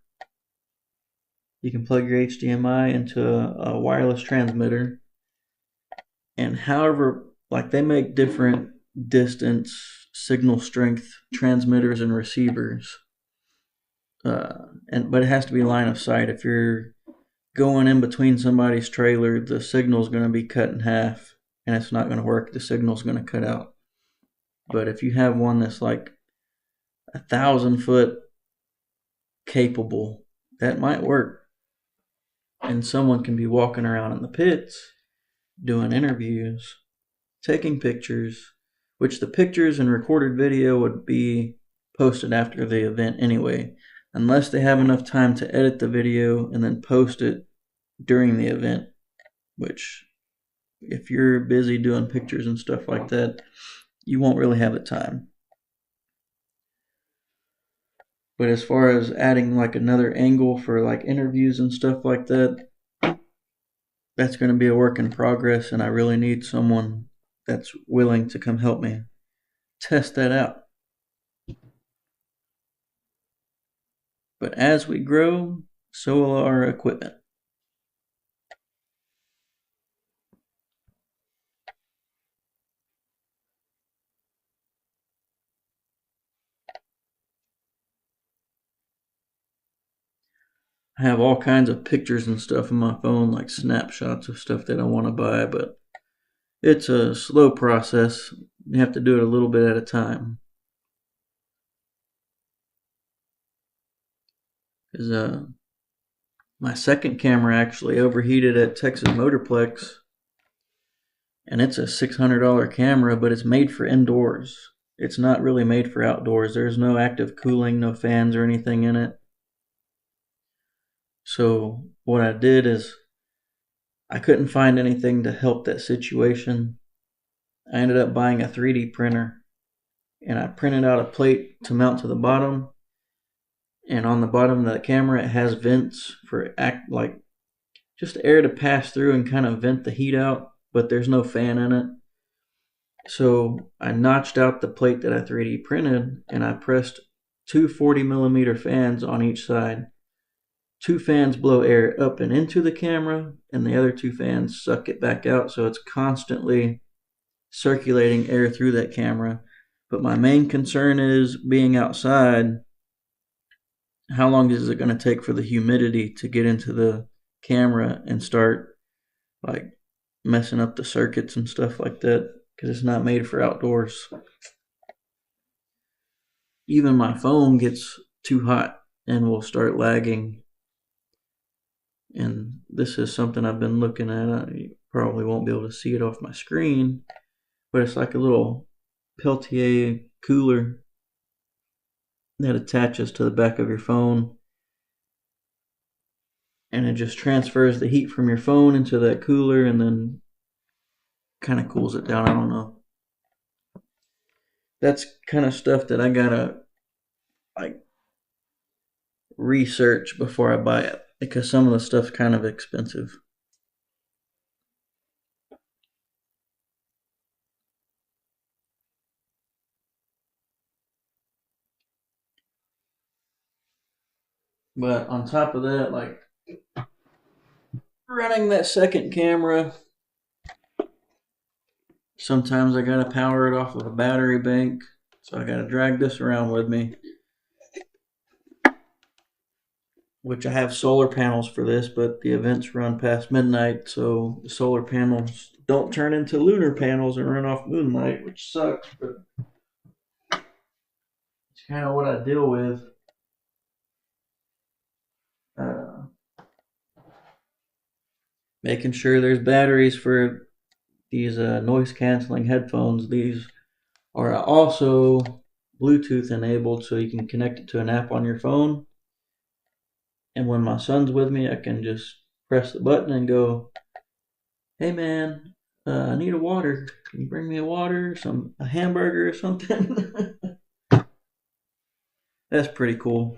you can plug your HDMI into a wireless transmitter, and however, like, they make different distance, signal strength transmitters and receivers, but it has to be line of sight. If you're going in between somebody's trailer, the signal's going to be cut in half, and it's not going to work. The signal's going to cut out. But if you have one that's like 1,000 foot capable, that might work. And someone can be walking around in the pits doing interviews, taking pictures, which the pictures and recorded video would be posted after the event anyway, unless they have enough time to edit the video and then post it during the event, which if you're busy doing pictures and stuff like that, you won't really have the time. But as far as adding like another angle for like interviews and stuff like that, that's going to be a work in progress, and I really need someone that's willing to come help me test that out. But as we grow, so will our equipment. I have all kinds of pictures and stuff on my phone, like snapshots of stuff that I want to buy, but it's a slow process. You have to do it a little bit at a time. Because my second camera actually overheated at Texas Motorplex, and it's a $600 camera, but it's made for indoors. It's not really made for outdoors. There's no active cooling, no fans or anything in it. So what I did is I couldn't find anything to help that situation. I ended up buying a 3D printer, and I printed out a plate to mount to the bottom. And on the bottom of the camera, it has vents for just air to pass through and kind of vent the heat out, but there's no fan in it. So I notched out the plate that I 3D printed, and I pressed two 40mm fans on each side. Two fans blow air up and into the camera, and the other two fans suck it back out, so it's constantly circulating air through that camera. But my main concern is being outside. How long is it going to take for the humidity to get into the camera and start like messing up the circuits and stuff like that? Because it's not made for outdoors. Even my phone gets too hot and will start lagging. And this is something I've been looking at. You probably won't be able to see it off my screen, but it's like a little Peltier cooler that attaches to the back of your phone, and it just transfers the heat from your phone into that cooler and then kind of cools it down. I don't know. That's kind of stuff that I gotta like research before I buy it, because some of the stuff's kind of expensive. But on top of that, like running that second camera, sometimes I gotta power it off of a battery bank, so I gotta drag this around with me. Which I have solar panels for this, but the events run past midnight, so the solar panels don't turn into lunar panels and run off moonlight, which sucks, but it's kind of what I deal with. Making sure there's batteries for these noise canceling headphones. These are also Bluetooth enabled, so you can connect it to an app on your phone. And when my son's with me, I can just press the button and go, "Hey man, I need a water. Can you bring me a water, a hamburger or something?" That's pretty cool.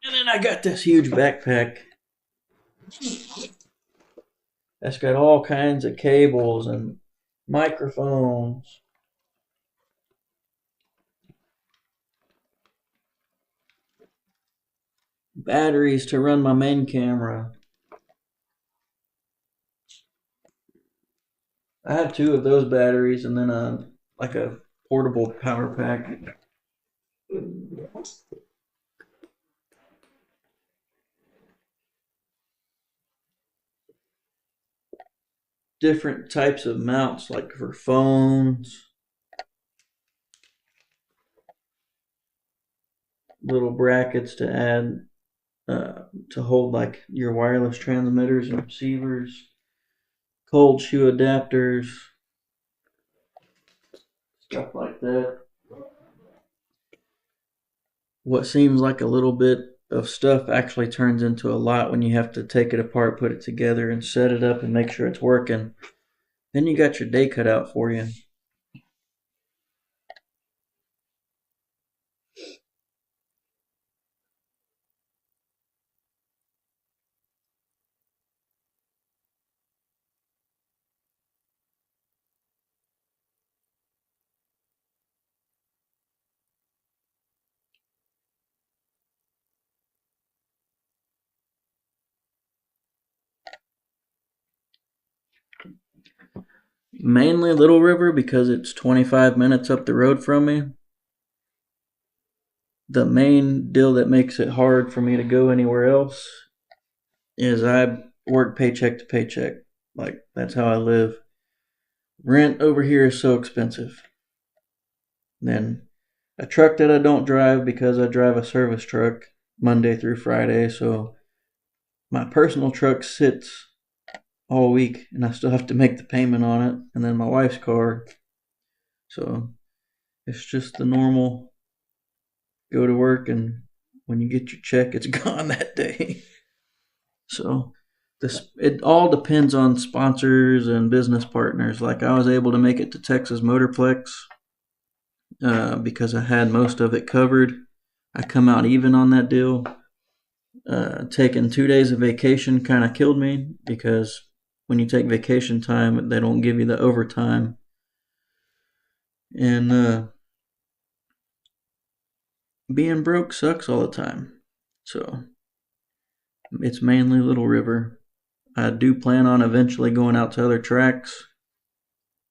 And then I got this huge backpack that's got all kinds of cables and microphones. Batteries to run my main camera. I have two of those batteries, and then like a portable power pack. different types of mounts, like for phones, little brackets to add to hold like your wireless transmitters and receivers, cold shoe adapters, stuff like that. What seems like a little bit of stuff actually turns into a lot when you have to take it apart, put it together, and set it up and make sure it's working. Then you got your day cut out for you. Mainly Little River because it's 25 minutes up the road from me. The main deal that makes it hard for me to go anywhere else is I work paycheck to paycheck. Like, that's how I live. Rent over here is so expensive. Then a truck that I don't drive because I drive a service truck Monday through Friday, so my personal truck sits all week and I still have to make the payment on it. And then my wife's car. So it's just the normal go to work, and when you get your check, it's gone that day. So it all depends on sponsors and business partners. Like, I was able to make it to Texas Motorplex because I had most of it covered. I come out even on that deal. Taking 2 days of vacation kind of killed me because when you take vacation time, they don't give you the overtime. And being broke sucks all the time. So it's mainly Little River. I do plan on eventually going out to other tracks.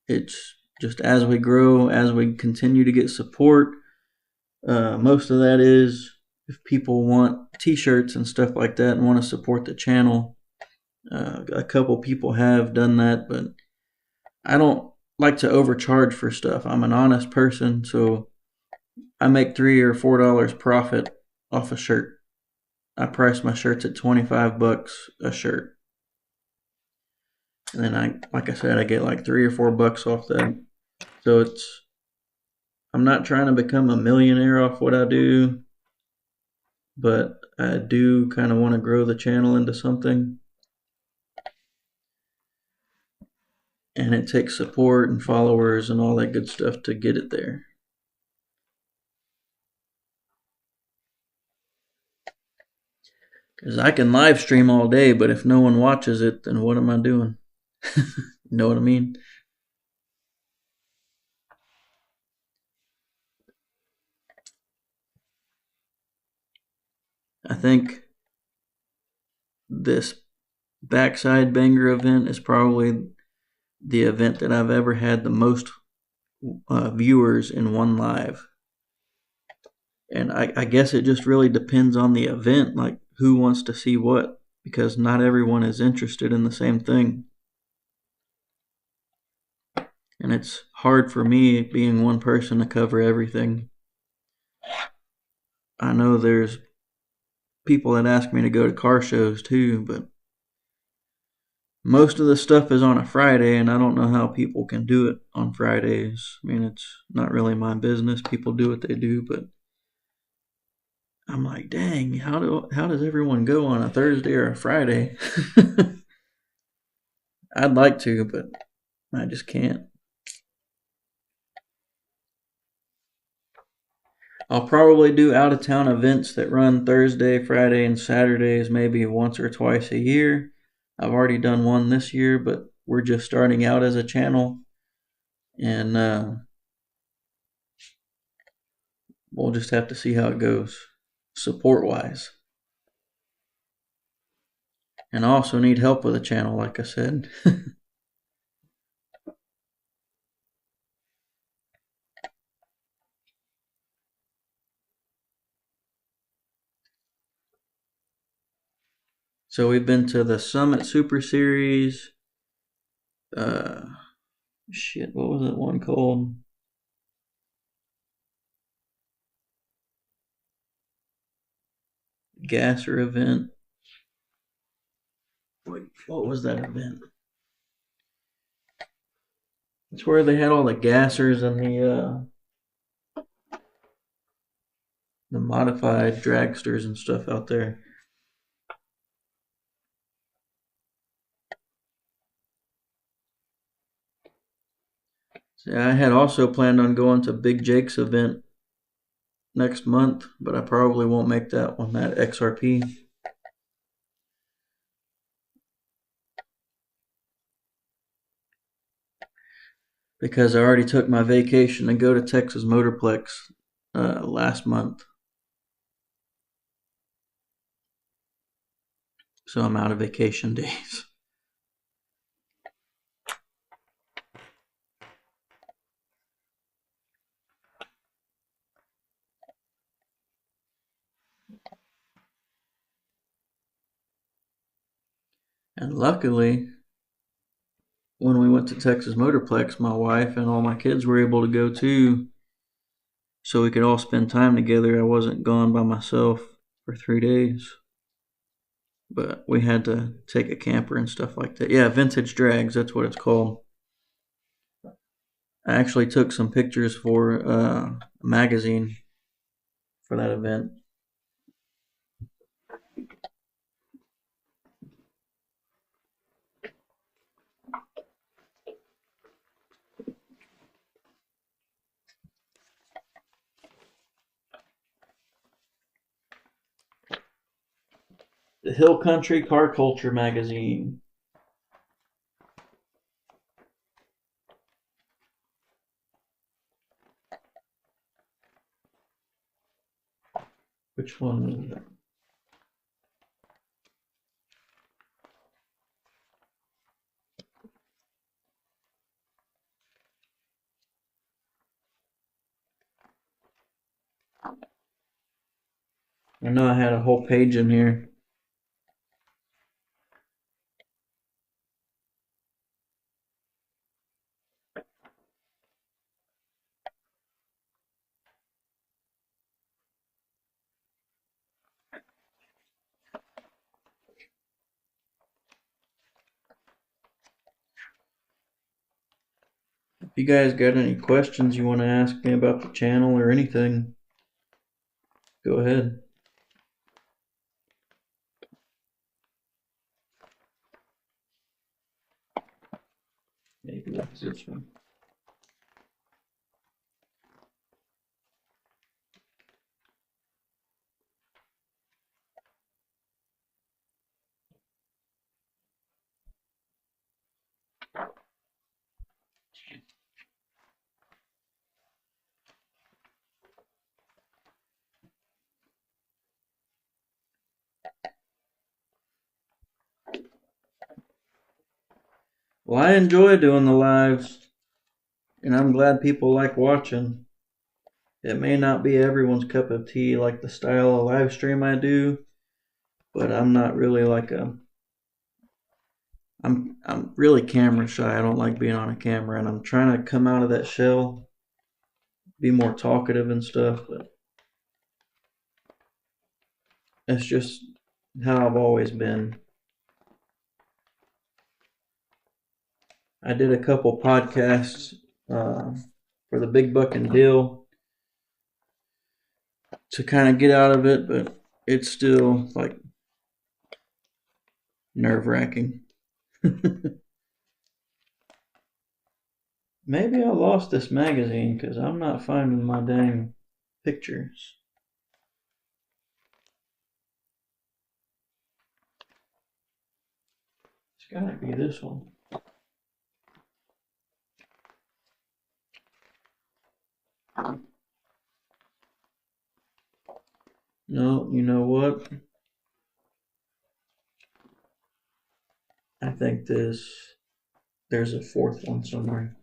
It's just as we grow, as we continue to get support. Most of that is if people want t-shirts and stuff like that and want to support the channel. A couple people have done that, but I don't like to overcharge for stuff. I'm an honest person, so I make $3 or $4 profit off a shirt. I price my shirts at $25 a shirt. And then like I said, I get like $3 or $4 off that. So I'm not trying to become a millionaire off what I do, but I do kind of want to grow the channel into something. And it takes support and followers and all that good stuff to get it there. Because I can live stream all day, but if no one watches it, then what am I doing? You know what I mean? I think this backside banger event is probably the event that I've ever had the most viewers in one live. And I guess it just really depends on the event, like who wants to see what, because not everyone is interested in the same thing. And it's hard for me, being one person, to cover everything. I know there's people that ask me to go to car shows too, but most of the stuff is on a Friday, and I don't know how people can do it on Fridays. I mean, it's not really my business. People do what they do, but I'm like, dang, how does everyone go on a Thursday or a Friday? I'd like to, but I just can't. I'll probably do out of town events that run Thursday, Friday, and Saturdays maybe once or twice a year. I've already done one this year, but we're just starting out as a channel, and we'll just have to see how it goes, support wise. And I also need help with the channel, like I said. So we've been to the Summit Super Series, uh, shit, what was that one called? Gasser event. Wait, what was that event? It's where they had all the gassers and the modified dragsters and stuff out there. See, I had also planned on going to Big Jake's event next month, but I probably won't make that one, that XRP. Because I already took my vacation to go to Texas Motorplex last month. So I'm out of vacation days. And luckily, when we went to Texas Motorplex, my wife and all my kids were able to go too, so we could all spend time together. I wasn't gone by myself for 3 days, but we had to take a camper and stuff like that. Yeah, Vintage Drags, that's what it's called. I actually took some pictures for a magazine for that event. The Hill Country Car Culture magazine. Which one is that? I know I had a whole page in here. If you guys got any questions you want to ask me about the channel or anything, go ahead. Maybe that's this one. Well, I enjoy doing the lives, and I'm glad people like watching. It may not be everyone's cup of tea, like the style of live stream I do, but I'm not really like a. I'm really camera shy. I don't like being on a camera, and I'm trying to come out of that shell, be more talkative and stuff. But that's just how I've always been. I did a couple podcasts for the Big Buck and Deal to kind of get out of it, but it's still like nerve wracking. Maybe I lost this magazine because I'm not finding my dang pictures. It's gotta be this one. No, you know what? I think there's a fourth one somewhere.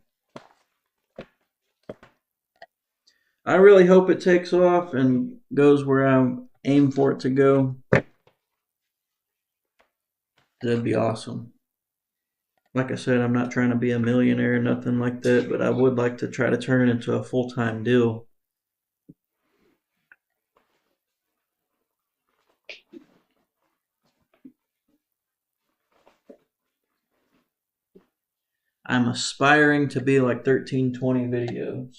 I really hope it takes off and goes where I aim for it to go. That'd be awesome. like I said, I'm not trying to be a millionaire, nothing like that, but I would like to try to turn it into a full-time deal. I'm aspiring to be like 1320 videos,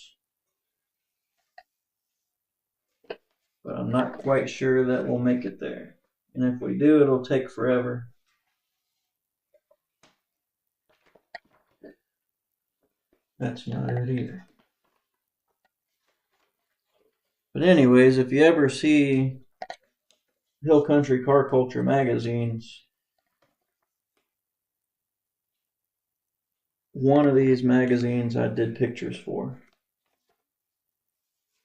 but I'm not quite sure that we'll make it there. And if we do, it'll take forever. That's not it either. But anyways, if you ever see Hill Country Car Culture magazines, one of these magazines I did pictures for.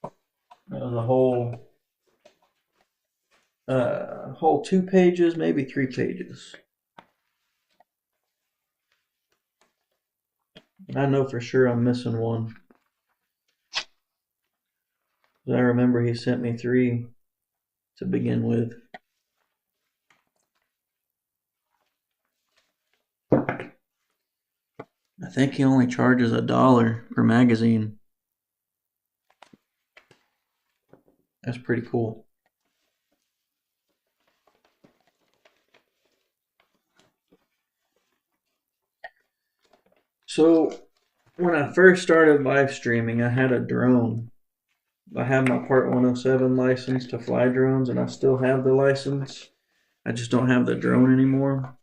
It was a whole 2 pages, maybe 3 pages. I know for sure I'm missing one. I remember he sent me 3 to begin with. I think he only charges $1 per magazine. That's pretty cool. So when I first started live streaming, I had a drone. I have my Part 107 license to fly drones, and I still have the license. I just don't have the drone anymore.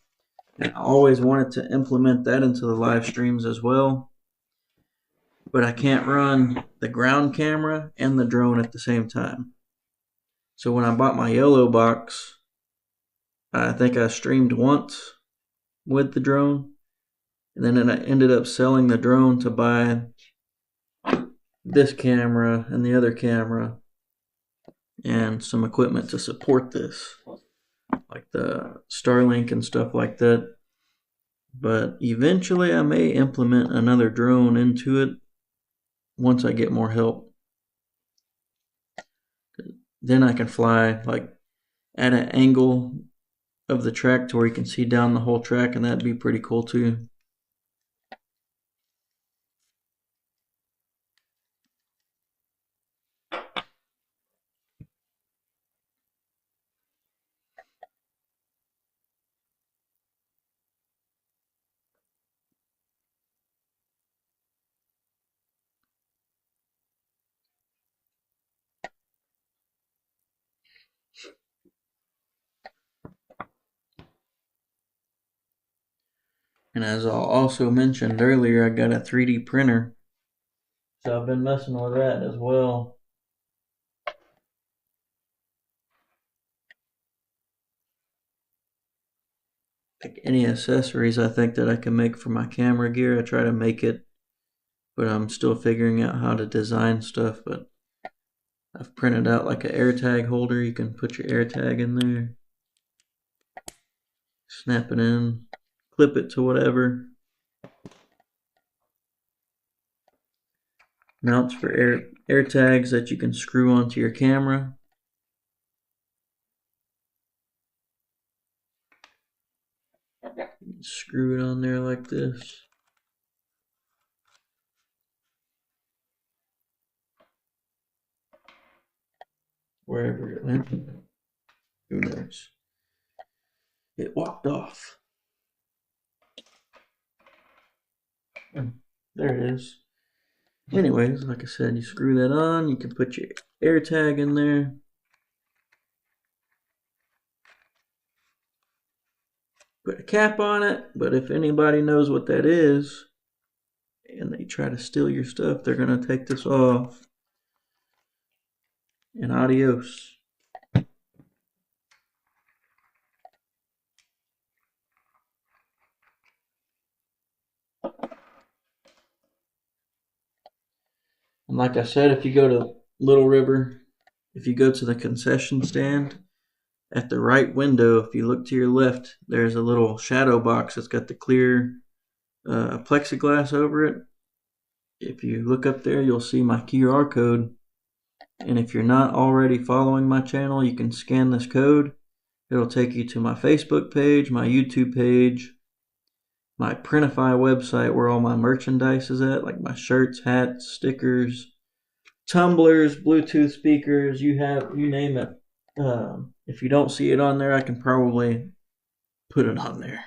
And I always wanted to implement that into the live streams as well. But I can't run the ground camera and the drone at the same time. So when I bought my yellow box, I think I streamed once with the drone. And then I ended up selling the drone to buy this camera and the other camera and some equipment to support this, like the Starlink and stuff like that. But eventually I may implement another drone into it once I get more help. Then I can fly like at an angle of the track to where you can see down the whole track, and that'd be pretty cool too. And as I also mentioned earlier, I got a 3D printer. So I've been messing with that as well. Like any accessories I think that I can make for my camera gear, I try to make it. But I'm still figuring out how to design stuff. But I've printed out like an AirTag holder. You can put your AirTag in there. Snap it in. Clip it to whatever. Mounts for air tags that you can screw onto your camera. Screw it on there like this. Wherever it went. Who knows? It walked off. There it is. Anyways, like I said, you screw that on. You can put your AirTag in there. Put a cap on it, but if anybody knows what that is and they try to steal your stuff, they're going to take this off. And adios. And like I said, if you go to Little River, if you go to the concession stand, at the right window, if you look to your left, there's a little shadow box that's got the clear plexiglass over it. If you look up there, you'll see my QR code. And if you're not already following my channel, you can scan this code. It'll take you to my Facebook page, my YouTube page, my Printify website where all my merchandise is at, like my shirts, hats, stickers, tumblers, Bluetooth speakers, you name it. If you don't see it on there, I can probably put it on there.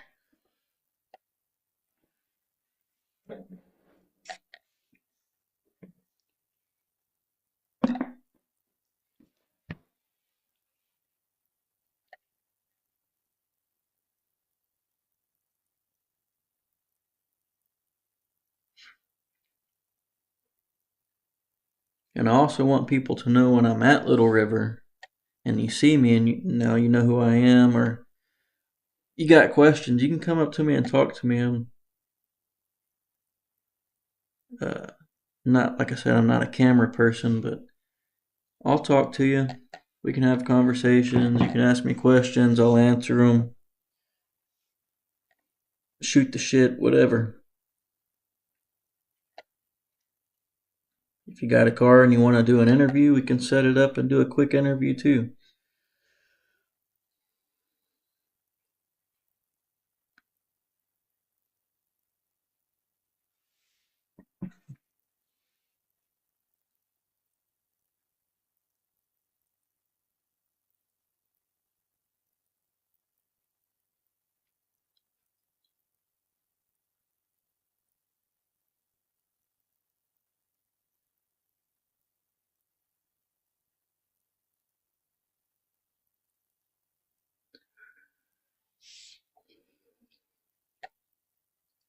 And I also want people to know when I'm at Little River and you see me and now you know who I am, or you got questions, you can come up to me and talk to me. I'm not, like I said, I'm not a camera person, but I'll talk to you. We can have conversations. You can ask me questions. I'll answer them. Shoot the shit, whatever. If you got a car and you want to do an interview, we can set it up and do a quick interview too.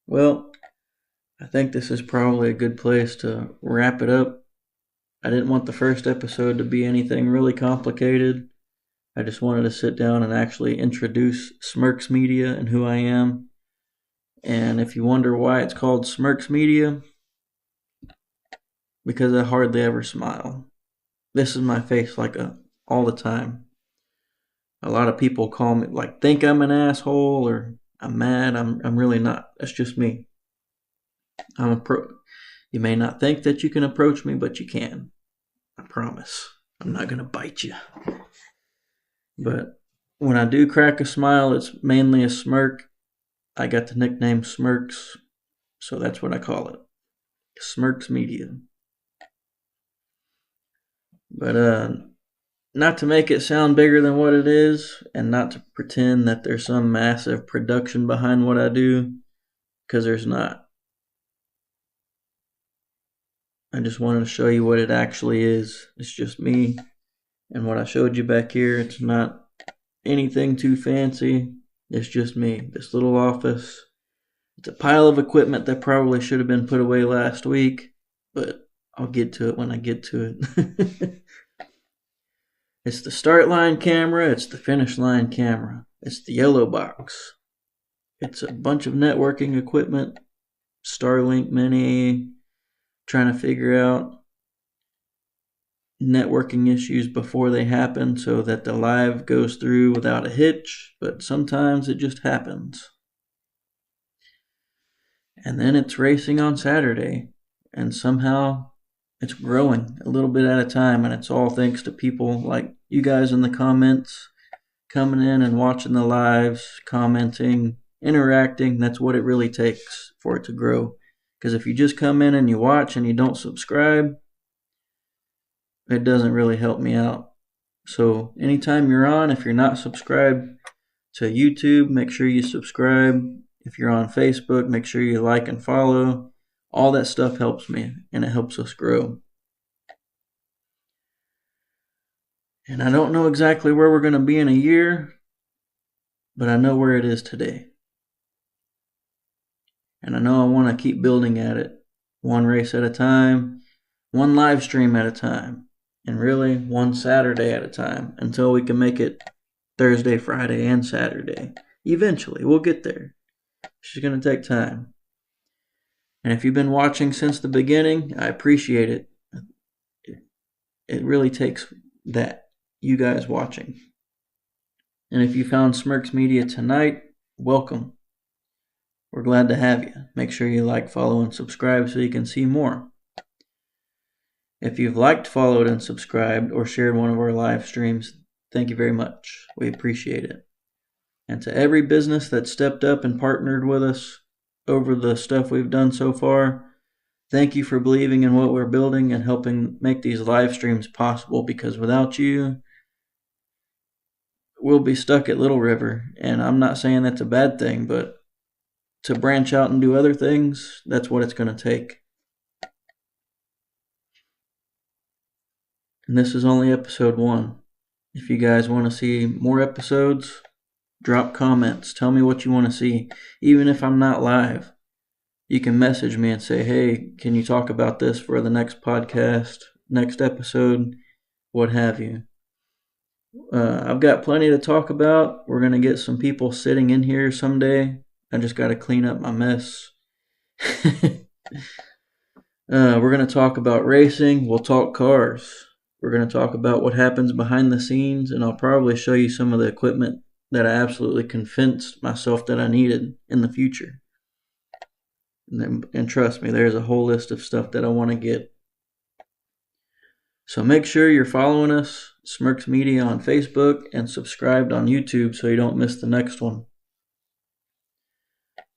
Well, I think this is probably a good place to wrap it up. I didn't want the first episode to be anything really complicated. I just wanted to sit down and actually introduce Smerkz Media and who I am. And if you wonder why it's called Smerkz Media, because I hardly ever smile. This is my face all the time. A lot of people call me, think I'm an asshole or I'm mad. I'm really not. That's just me. You may not think that you can approach me, but you can. I promise. I'm not gonna bite you. But when I do crack a smile, it's mainly a smirk. I got the nickname Smerkz, so that's what I call it. Smerkz Media. But not to make it sound bigger than what it is, and not to pretend that there's some massive production behind what I do, because there's not. I just wanted to show you what it actually is. It's just me, and what I showed you back here, it's not anything too fancy. It's just me. This little office. It's a pile of equipment that probably should have been put away last week, but I'll get to it when I get to it. It's the start line camera, it's the finish line camera, it's the yellow box. It's a bunch of networking equipment, Starlink Mini, trying to figure out networking issues before they happen so that the live goes through without a hitch, but sometimes it just happens. And then it's racing on Saturday, and somehow it's growing a little bit at a time, and it's all thanks to people like you guys in the comments, coming in and watching the lives, commenting, interacting. That's what it really takes for it to grow. Because if you just come in and you watch and you don't subscribe, it doesn't really help me out. So anytime you're on, if you're not subscribed to YouTube, make sure you subscribe. If you're on Facebook, make sure you like and follow. All that stuff helps me, and it helps us grow. And I don't know exactly where we're going to be in a year, but I know where it is today. And I know I want to keep building at it, one race at a time, one live stream at a time, and really one Saturday at a time, until we can make it Thursday, Friday, and Saturday. Eventually, we'll get there. It's just going to take time. And if you've been watching since the beginning, I appreciate it. It really takes that, you guys watching. And if you found Smerkz Media tonight, welcome. We're glad to have you. Make sure you like, follow, and subscribe so you can see more. If you've liked, followed, and subscribed, or shared one of our live streams, thank you very much. We appreciate it. And to every business that stepped up and partnered with us, over the stuff we've done so far. Thank you for believing in what we're building and helping make these live streams possible, because without you, we'll be stuck at Little River. And I'm not saying that's a bad thing, but to branch out and do other things, that's what it's going to take. And this is only episode 1. If you guys want to see more episodes, drop comments. Tell me what you want to see. Even if I'm not live, you can message me and say, hey, can you talk about this for the next podcast, next episode, what have you. I've got plenty to talk about. We're going to get some people sitting in here someday. I just got to clean up my mess. We're going to talk about racing. We'll talk cars. We're going to talk about what happens behind the scenes, and I'll probably show you some of the equipment that I absolutely convinced myself that I needed in the future. And trust me, there's a whole list of stuff that I want to get. So make sure you're following us, Smerkz Media, on Facebook, and subscribed on YouTube so you don't miss the next one.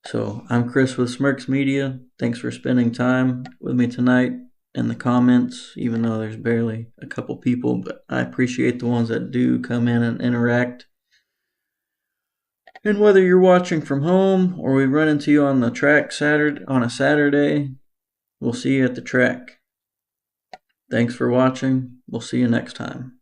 So I'm Chris with Smerkz Media. Thanks for spending time with me tonight. In the comments, even though there's barely a couple people, but I appreciate the ones that do come in and interact. And whether you're watching from home or we run into you on the track on a Saturday, we'll see you at the track. Thanks for watching. We'll see you next time.